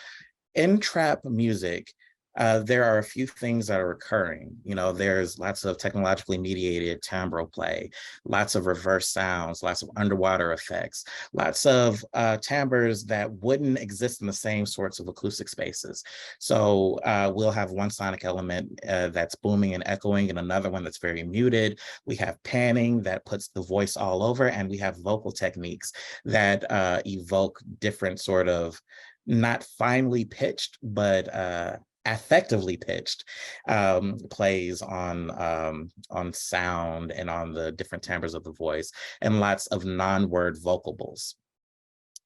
in trap music, there are a few things that are occurring. You know, there's lots of technologically mediated timbre play, lots of reverse sounds, lots of underwater effects, lots of timbres that wouldn't exist in the same sorts of acoustic spaces. So we'll have one sonic element that's booming and echoing and another one that's very muted. We have panning that puts the voice all over, and we have vocal techniques that evoke different sort of not finely pitched, but affectively pitched plays on sound and on the different timbres of the voice, and lots of non-word vocables.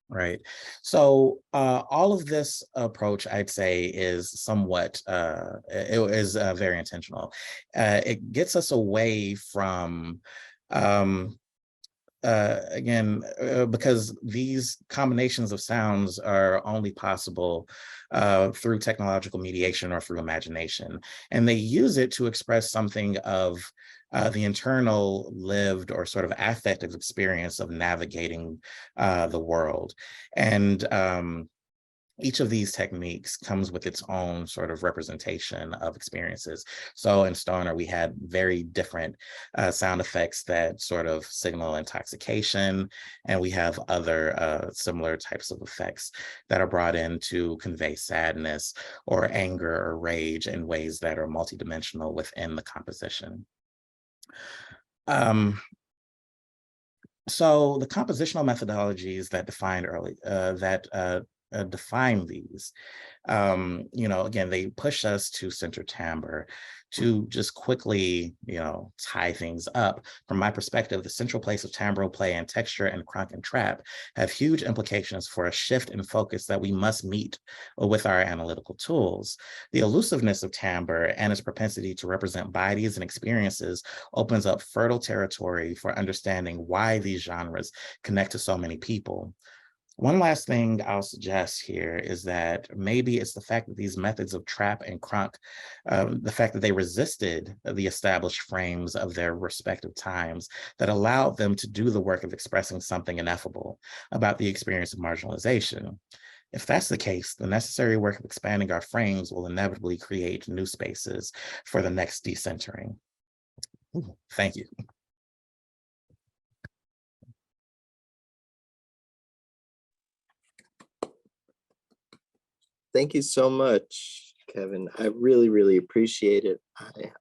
Right. So all of this approach, I'd say, is somewhat, it is very intentional. It gets us away from, because these combinations of sounds are only possible through technological mediation or through imagination. And they use it to express something of the internal lived or sort of affective experience of navigating the world. And each of these techniques comes with its own sort of representation of experiences. So in Stoner, we had very different sound effects that sort of signal intoxication, and we have other similar types of effects that are brought in to convey sadness or anger or rage in ways that are multidimensional within the composition. So the compositional methodologies that defined early, define these. Again, they push us to center timbre. To just quickly, tie things up. From my perspective, the central place of timbre play and texture and crunk and trap have huge implications for a shift in focus that we must meet with our analytical tools. The elusiveness of timbre and its propensity to represent bodies and experiences opens up fertile territory for understanding why these genres connect to so many people. One last thing I'll suggest here is that maybe it's the fact that these methods of trap and crunk, the fact that they resisted the established frames of their respective times that allowed them to do the work of expressing something ineffable about the experience of marginalization. If that's the case, the necessary work of expanding our frames will inevitably create new spaces for the next decentering. Ooh, thank you. Thank you so much, Kevin. I really, really appreciate it.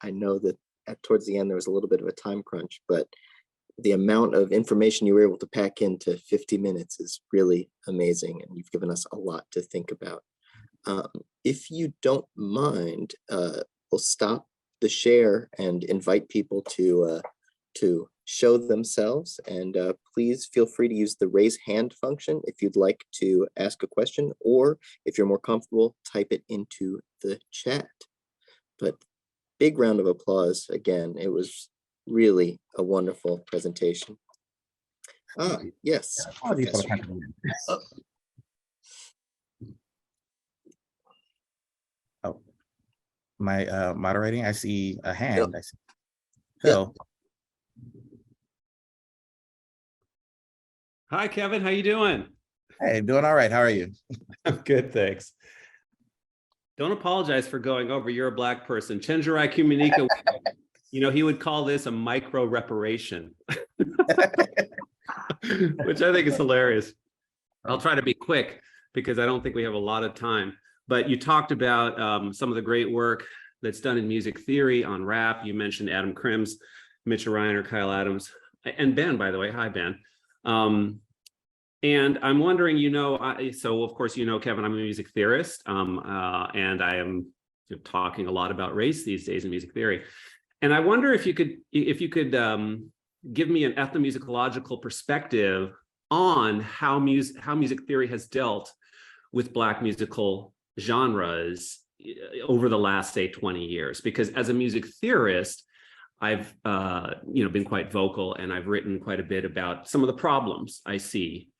I know that towards the end, there was a little bit of a time crunch, but the amount of information you were able to pack into 50 minutes is really amazing. And you've given us a lot to think about. If you don't mind, we'll stop the share and invite people to show themselves, and please feel free to use the raise hand function if you'd like to ask a question, or if you're more comfortable, type it into the chat. But big round of applause again. It was really a wonderful presentation. Yes. Oh, my moderating, I see a hand. Yep. I see Phil. Yep. Hi, Kevin. How you doing? Hey, doing all right. How are you? I'm good, thanks. Don't apologize for going over. You're a Black person. Chenjerai Kumanika, he would call this a micro reparation, which I think is hilarious. I'll try to be quick because I don't think we have a lot of time. But you talked about some of the great work that's done in music theory on rap. You mentioned Adam Krims, Mitchell Reiner, Kyle Adams, and Ben, by the way. Hi, Ben. And I'm wondering, so of course, Kevin, I'm a music theorist, and I am talking a lot about race these days in music theory. And I wonder if you could give me an ethnomusicological perspective on how music theory has dealt with Black musical genres over the last, say, 20 years. Because as a music theorist, I've been quite vocal, and I've written quite a bit about some of the problems I see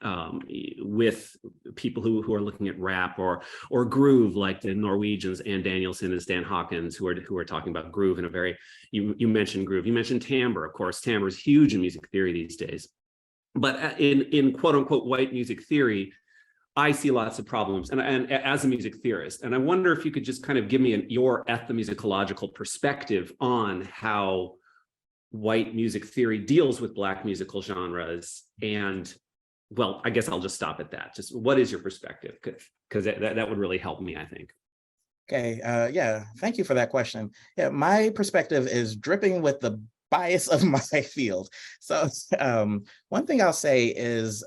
with people who are looking at rap or groove, like the Norwegians, Ann Danielson and Stan Hawkins, who are talking about groove in a very, you mentioned groove, you mentioned timbre. Of course, timbre is huge in music theory these days. But in quote unquote white music theory, I see lots of problems, and as a music theorist, and I wonder if you could just kind of give me your ethnomusicological perspective on how white music theory deals with Black musical genres. And, well, I guess I'll just stop at that. Just what is your perspective? Because that would really help me, I think. Okay, yeah, thank you for that question. Yeah, my perspective is dripping with the bias of my field. So one thing I'll say is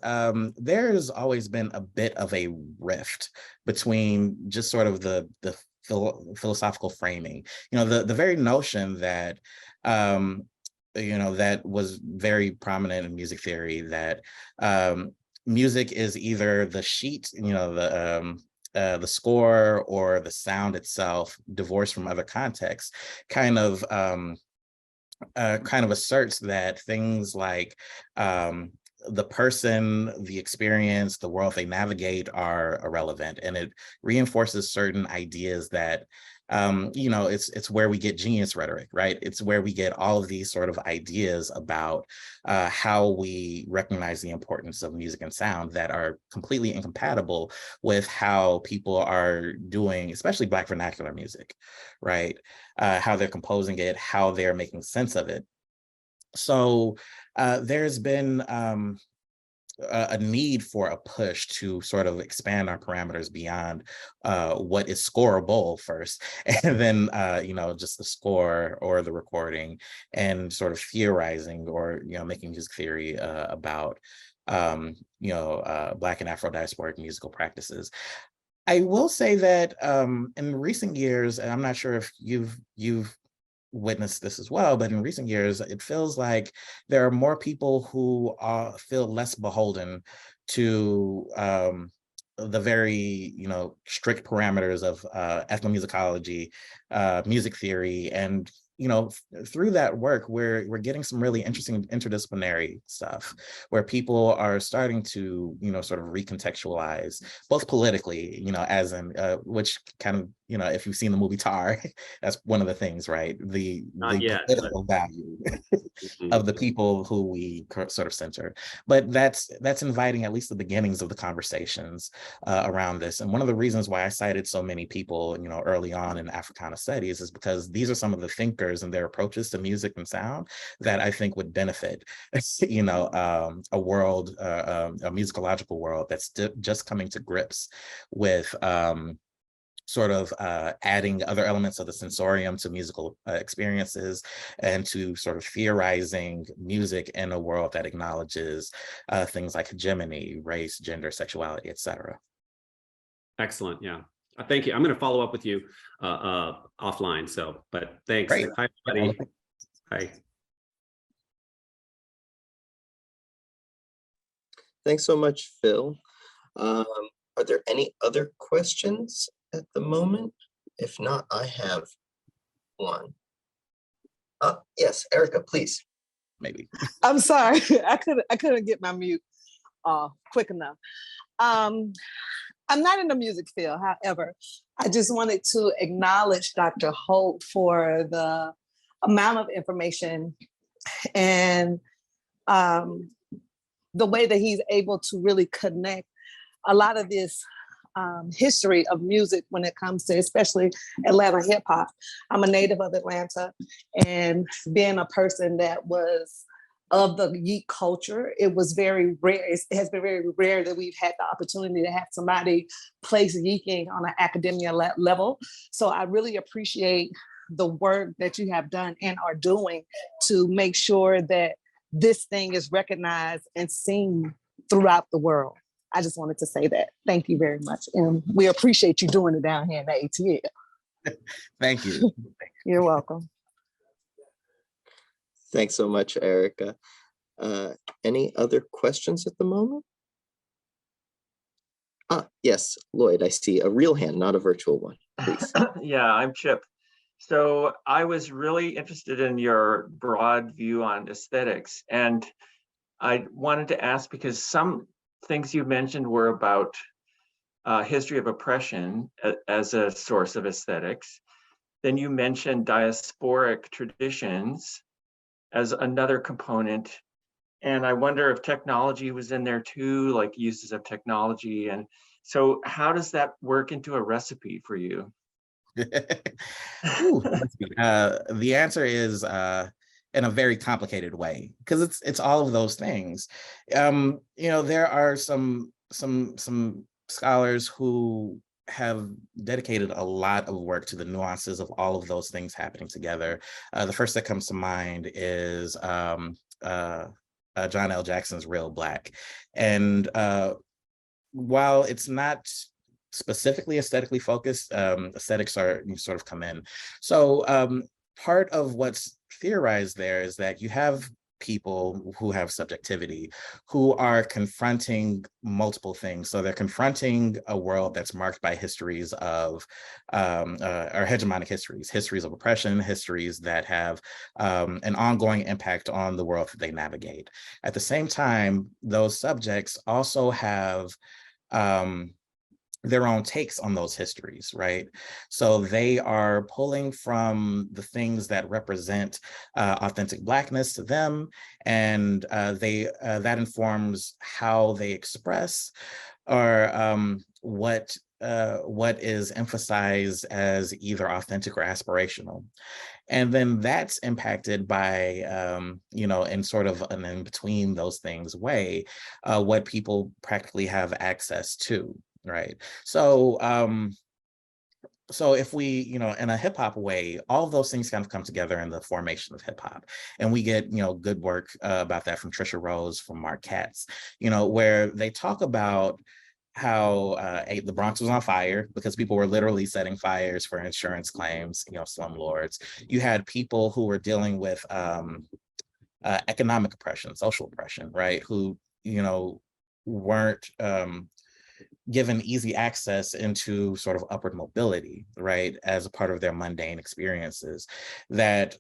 there's always been a bit of a rift between just sort of the philosophical framing. The very notion that that was very prominent in music theory, that music is either the sheet, the score, or the sound itself, divorced from other contexts, kind of asserts that things like the person, the experience, the world they navigate are irrelevant, and it reinforces certain ideas that it's where we get genius rhetoric, right? It's where we get all of these sort of ideas about how we recognize the importance of music and sound that are completely incompatible with how people are doing, especially Black vernacular music, right? How they're composing it, how they're making sense of it. So there's been a need for a push to sort of expand our parameters beyond what is scoreable first, and then just the score or the recording, and sort of theorizing or making music theory about Black and Afro-diasporic musical practices. I will say that in recent years, and I'm not sure if you've witnessed this as well, but in recent years, it feels like there are more people who feel less beholden to the very, strict parameters of ethnomusicology, music theory, and through that work, we're getting some really interesting interdisciplinary stuff where people are starting to, sort of recontextualize both politically, as in, which kind of, if you've seen the movie Tar, that's one of the things, right? The political value of the people who we sort of center. But that's inviting at least the beginnings of the conversations around this. And one of the reasons why I cited so many people, early on in Africana studies is because these are some of the thinkers and their approaches to music and sound that I think would benefit, a world, a musicological world that's just coming to grips with sort of adding other elements of the sensorium to musical experiences, and to sort of theorizing music in a world that acknowledges things like hegemony, race, gender, sexuality, etc. Excellent. Yeah. Thank you. I'm going to follow up with you offline. But thanks. Great. Hi, everybody. Hi. Thanks so much, Phil. Are there any other questions at the moment? If not, I have one. Yes, Erica, please. Maybe. I'm sorry, I couldn't get my mute quick enough. I'm not in the music field, however, I just wanted to acknowledge Dr. Holt for the amount of information and the way that he's able to really connect a lot of this history of music when it comes to especially Atlanta hip hop. I'm a native of Atlanta, and being a person that was of the yeek culture, it was very rare. It has been very rare that we've had the opportunity to have somebody place yeeking on an academia level. So I really appreciate the work that you have done and are doing to make sure that this thing is recognized and seen throughout the world. I just wanted to say that. Thank you very much. And we appreciate you doing it down here in the ATL. Thank you. You're welcome. Thanks so much, Erica. Any other questions at the moment? Yes, Lloyd, I see a real hand, not a virtual one, please. Yeah, I'm Chip. So I was really interested in your broad view on aesthetics. And I wanted to ask, because some things you mentioned were about history of oppression as a source of aesthetics. Then you mentioned diasporic traditions as another component. And I wonder if technology was in there too, like uses of technology. And so how does that work into a recipe for you? Ooh, the answer is in a very complicated way, because it's all of those things. There are some scholars who have dedicated a lot of work to the nuances of all of those things happening together. The first that comes to mind is John L. Jackson's Real Black. And while it's not specifically aesthetically focused, aesthetics are sort of come in. So part of what's theorized there is that you have people who have subjectivity, who are confronting multiple things. So they're confronting a world that's marked by histories of, or hegemonic histories of oppression, histories that have an ongoing impact on the world that they navigate. At the same time, those subjects also have their own takes on those histories, right? So they are pulling from the things that represent authentic Blackness to them, and that informs how they express, or what is emphasized as either authentic or aspirational. And then that's impacted by, in sort of an in between those things way, what people practically have access to. Right. So so if we, in a hip hop way, all of those things kind of come together in the formation of hip hop. And we get, good work about that from Trisha Rose, from Mark Katz, where they talk about how the Bronx was on fire because people were literally setting fires for insurance claims, slumlords. You had people who were dealing with economic oppression, social oppression, right? Who, weren't given easy access into sort of upward mobility, right, as a part of their mundane experiences that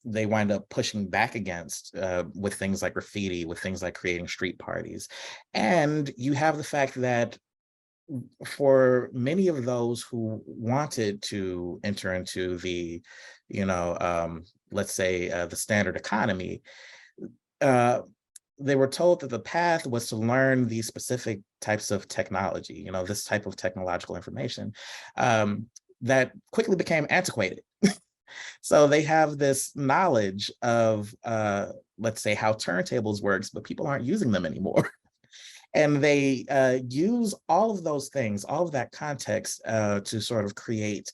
they wind up pushing back against with things like graffiti, with things like creating street parties. And you have the fact that for many of those who wanted to enter into the, let's say the standard economy, they were told that the path was to learn these specific types of technology, this type of technological information that quickly became antiquated. So they have this knowledge of, let's say, how turntables works, but people aren't using them anymore. And they use all of those things, all of that context to sort of create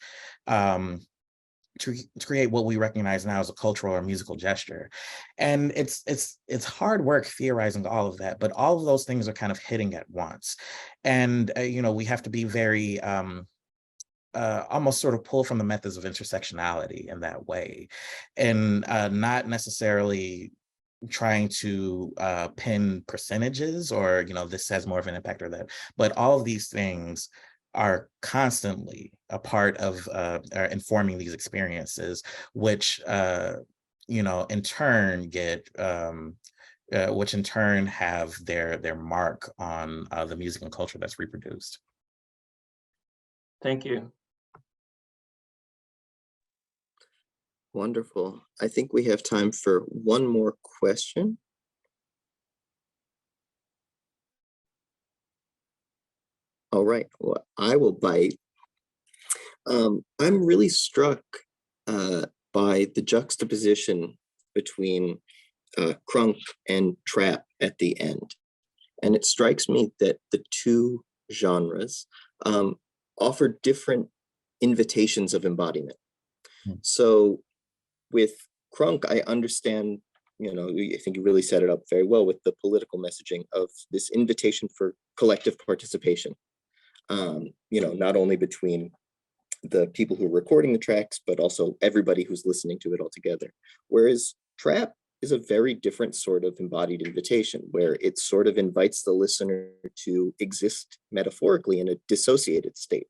what we recognize now as a cultural or musical gesture. And it's hard work theorizing all of that, but all of those things are kind of hitting at once. And, we have to be very almost sort of pull from the methods of intersectionality in that way, and not necessarily trying to pin percentages or, this has more of an impact or that, but all of these things are constantly a part of informing these experiences, which, in turn which in turn have their mark on the music and culture that's reproduced. Thank you. Wonderful. I think we have time for one more question. All right, well, I will bite. I'm really struck by the juxtaposition between crunk and trap at the end. And it strikes me that the two genres offer different invitations of embodiment. So with crunk, I understand, I think you really set it up very well with the political messaging of this invitation for collective participation. Not only between the people who are recording the tracks, but also everybody who's listening to it all together. Whereas trap is a very different sort of embodied invitation, where it sort of invites the listener to exist metaphorically in a dissociated state.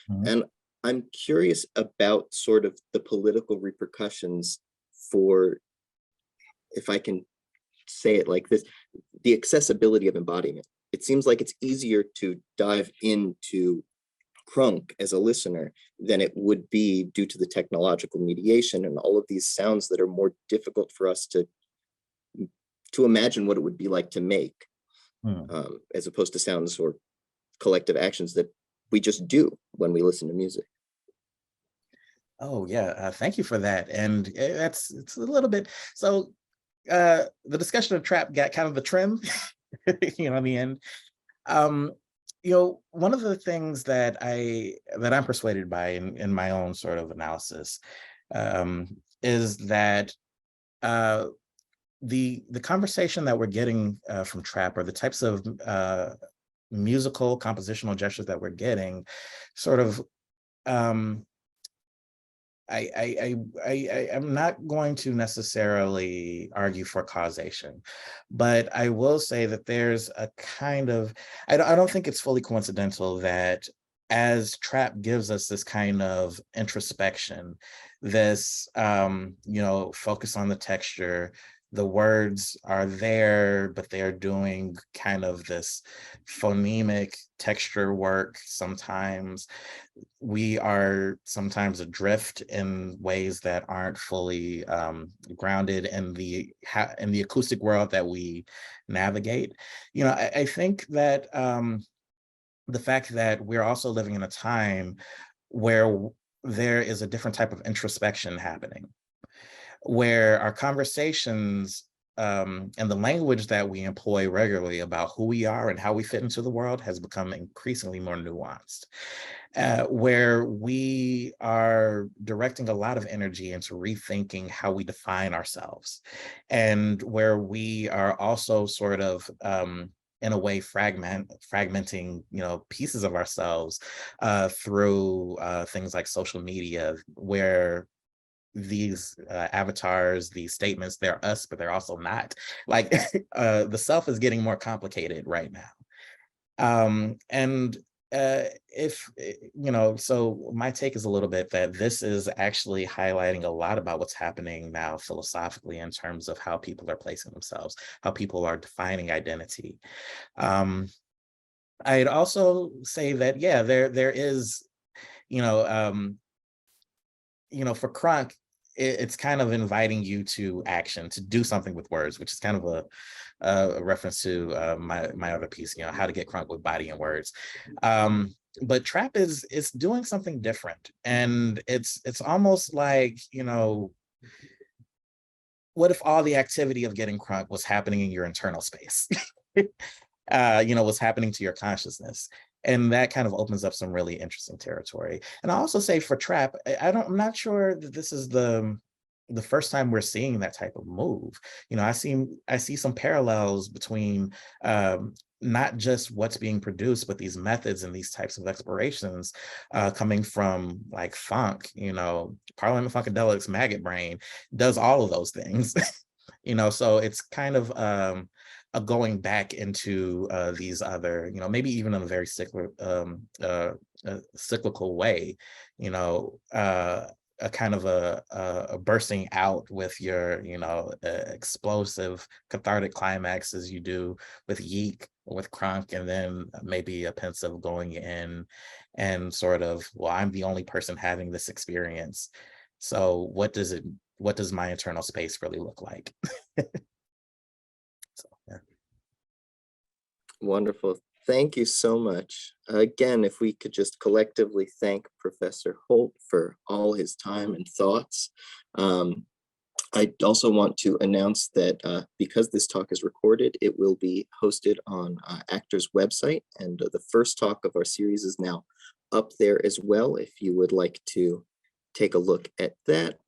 Mm-hmm. And I'm curious about sort of the political repercussions for, if I can say it like this, the accessibility of embodiment. It seems like it's easier to dive into crunk as a listener than it would be due to the technological mediation and all of these sounds that are more difficult for us to imagine what it would be like to make, as opposed to sounds or collective actions that we just do when we listen to music. Oh yeah, thank you for that. And it's a little bit, so the discussion of trap got kind of the trim, in the end. One of the things that I'm persuaded by in my own sort of analysis is that the conversation that we're getting from trap, or the types of musical compositional gestures that we're getting, sort of I'm not going to necessarily argue for causation, but I will say that there's a kind of, I don't think it's fully coincidental that as trap gives us this kind of introspection, this, focus on the texture, the words are there, but they're doing kind of this phonemic texture work sometimes. We are sometimes adrift in ways that aren't fully grounded in the acoustic world that we navigate. I think that the fact that we're also living in a time where there is a different type of introspection happening, where our conversations and the language that we employ regularly about who we are and how we fit into the world has become increasingly more nuanced, where we are directing a lot of energy into rethinking how we define ourselves, and where we are also sort of in a way fragmenting, pieces of ourselves through things like social media, where these avatars, these statements, they're us, but they're also not. Like the self is getting more complicated right now. And so my take is a little bit that this is actually highlighting a lot about what's happening now philosophically in terms of how people are placing themselves, how people are defining identity. I'd also say that, yeah, there is, for Crunk, it's kind of inviting you to action, to do something with words, which is kind of a reference to my other piece, how to get crunk with body and words. But trap is doing something different, and it's almost like, what if all the activity of getting crunk was happening in your internal space? What's happening to your consciousness. And that kind of opens up some really interesting territory. And I also say for trap, I'm not sure that this is the first time we're seeing that type of move. I see some parallels between not just what's being produced, but these methods and these types of explorations coming from like funk. Parliament Funkadelics, Maggot Brain does all of those things. So it's kind of a going back into these other, maybe even in a very cyclical way, a kind of a bursting out with your, explosive cathartic climax as you do with Yeek, with Crunk, and then maybe a pensive going in and sort of, well, I'm the only person having this experience. So what does my internal space really look like? So, yeah. Wonderful. Thank you so much. Again, if we could just collectively thank Professor Holt for all his time and thoughts. I also want to announce that because this talk is recorded, it will be hosted on Actor's website, and the first talk of our series is now up there as well, if you would like to take a look at that.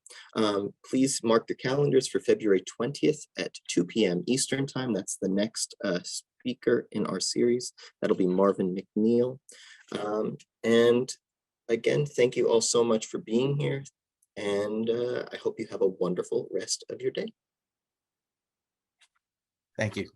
Please mark your calendars for February 20th at 2 p.m. Eastern Time. That's the next speaker in our series. That'll be Marvin McNeil. And again, thank you all so much for being here. And I hope you have a wonderful rest of your day. Thank you.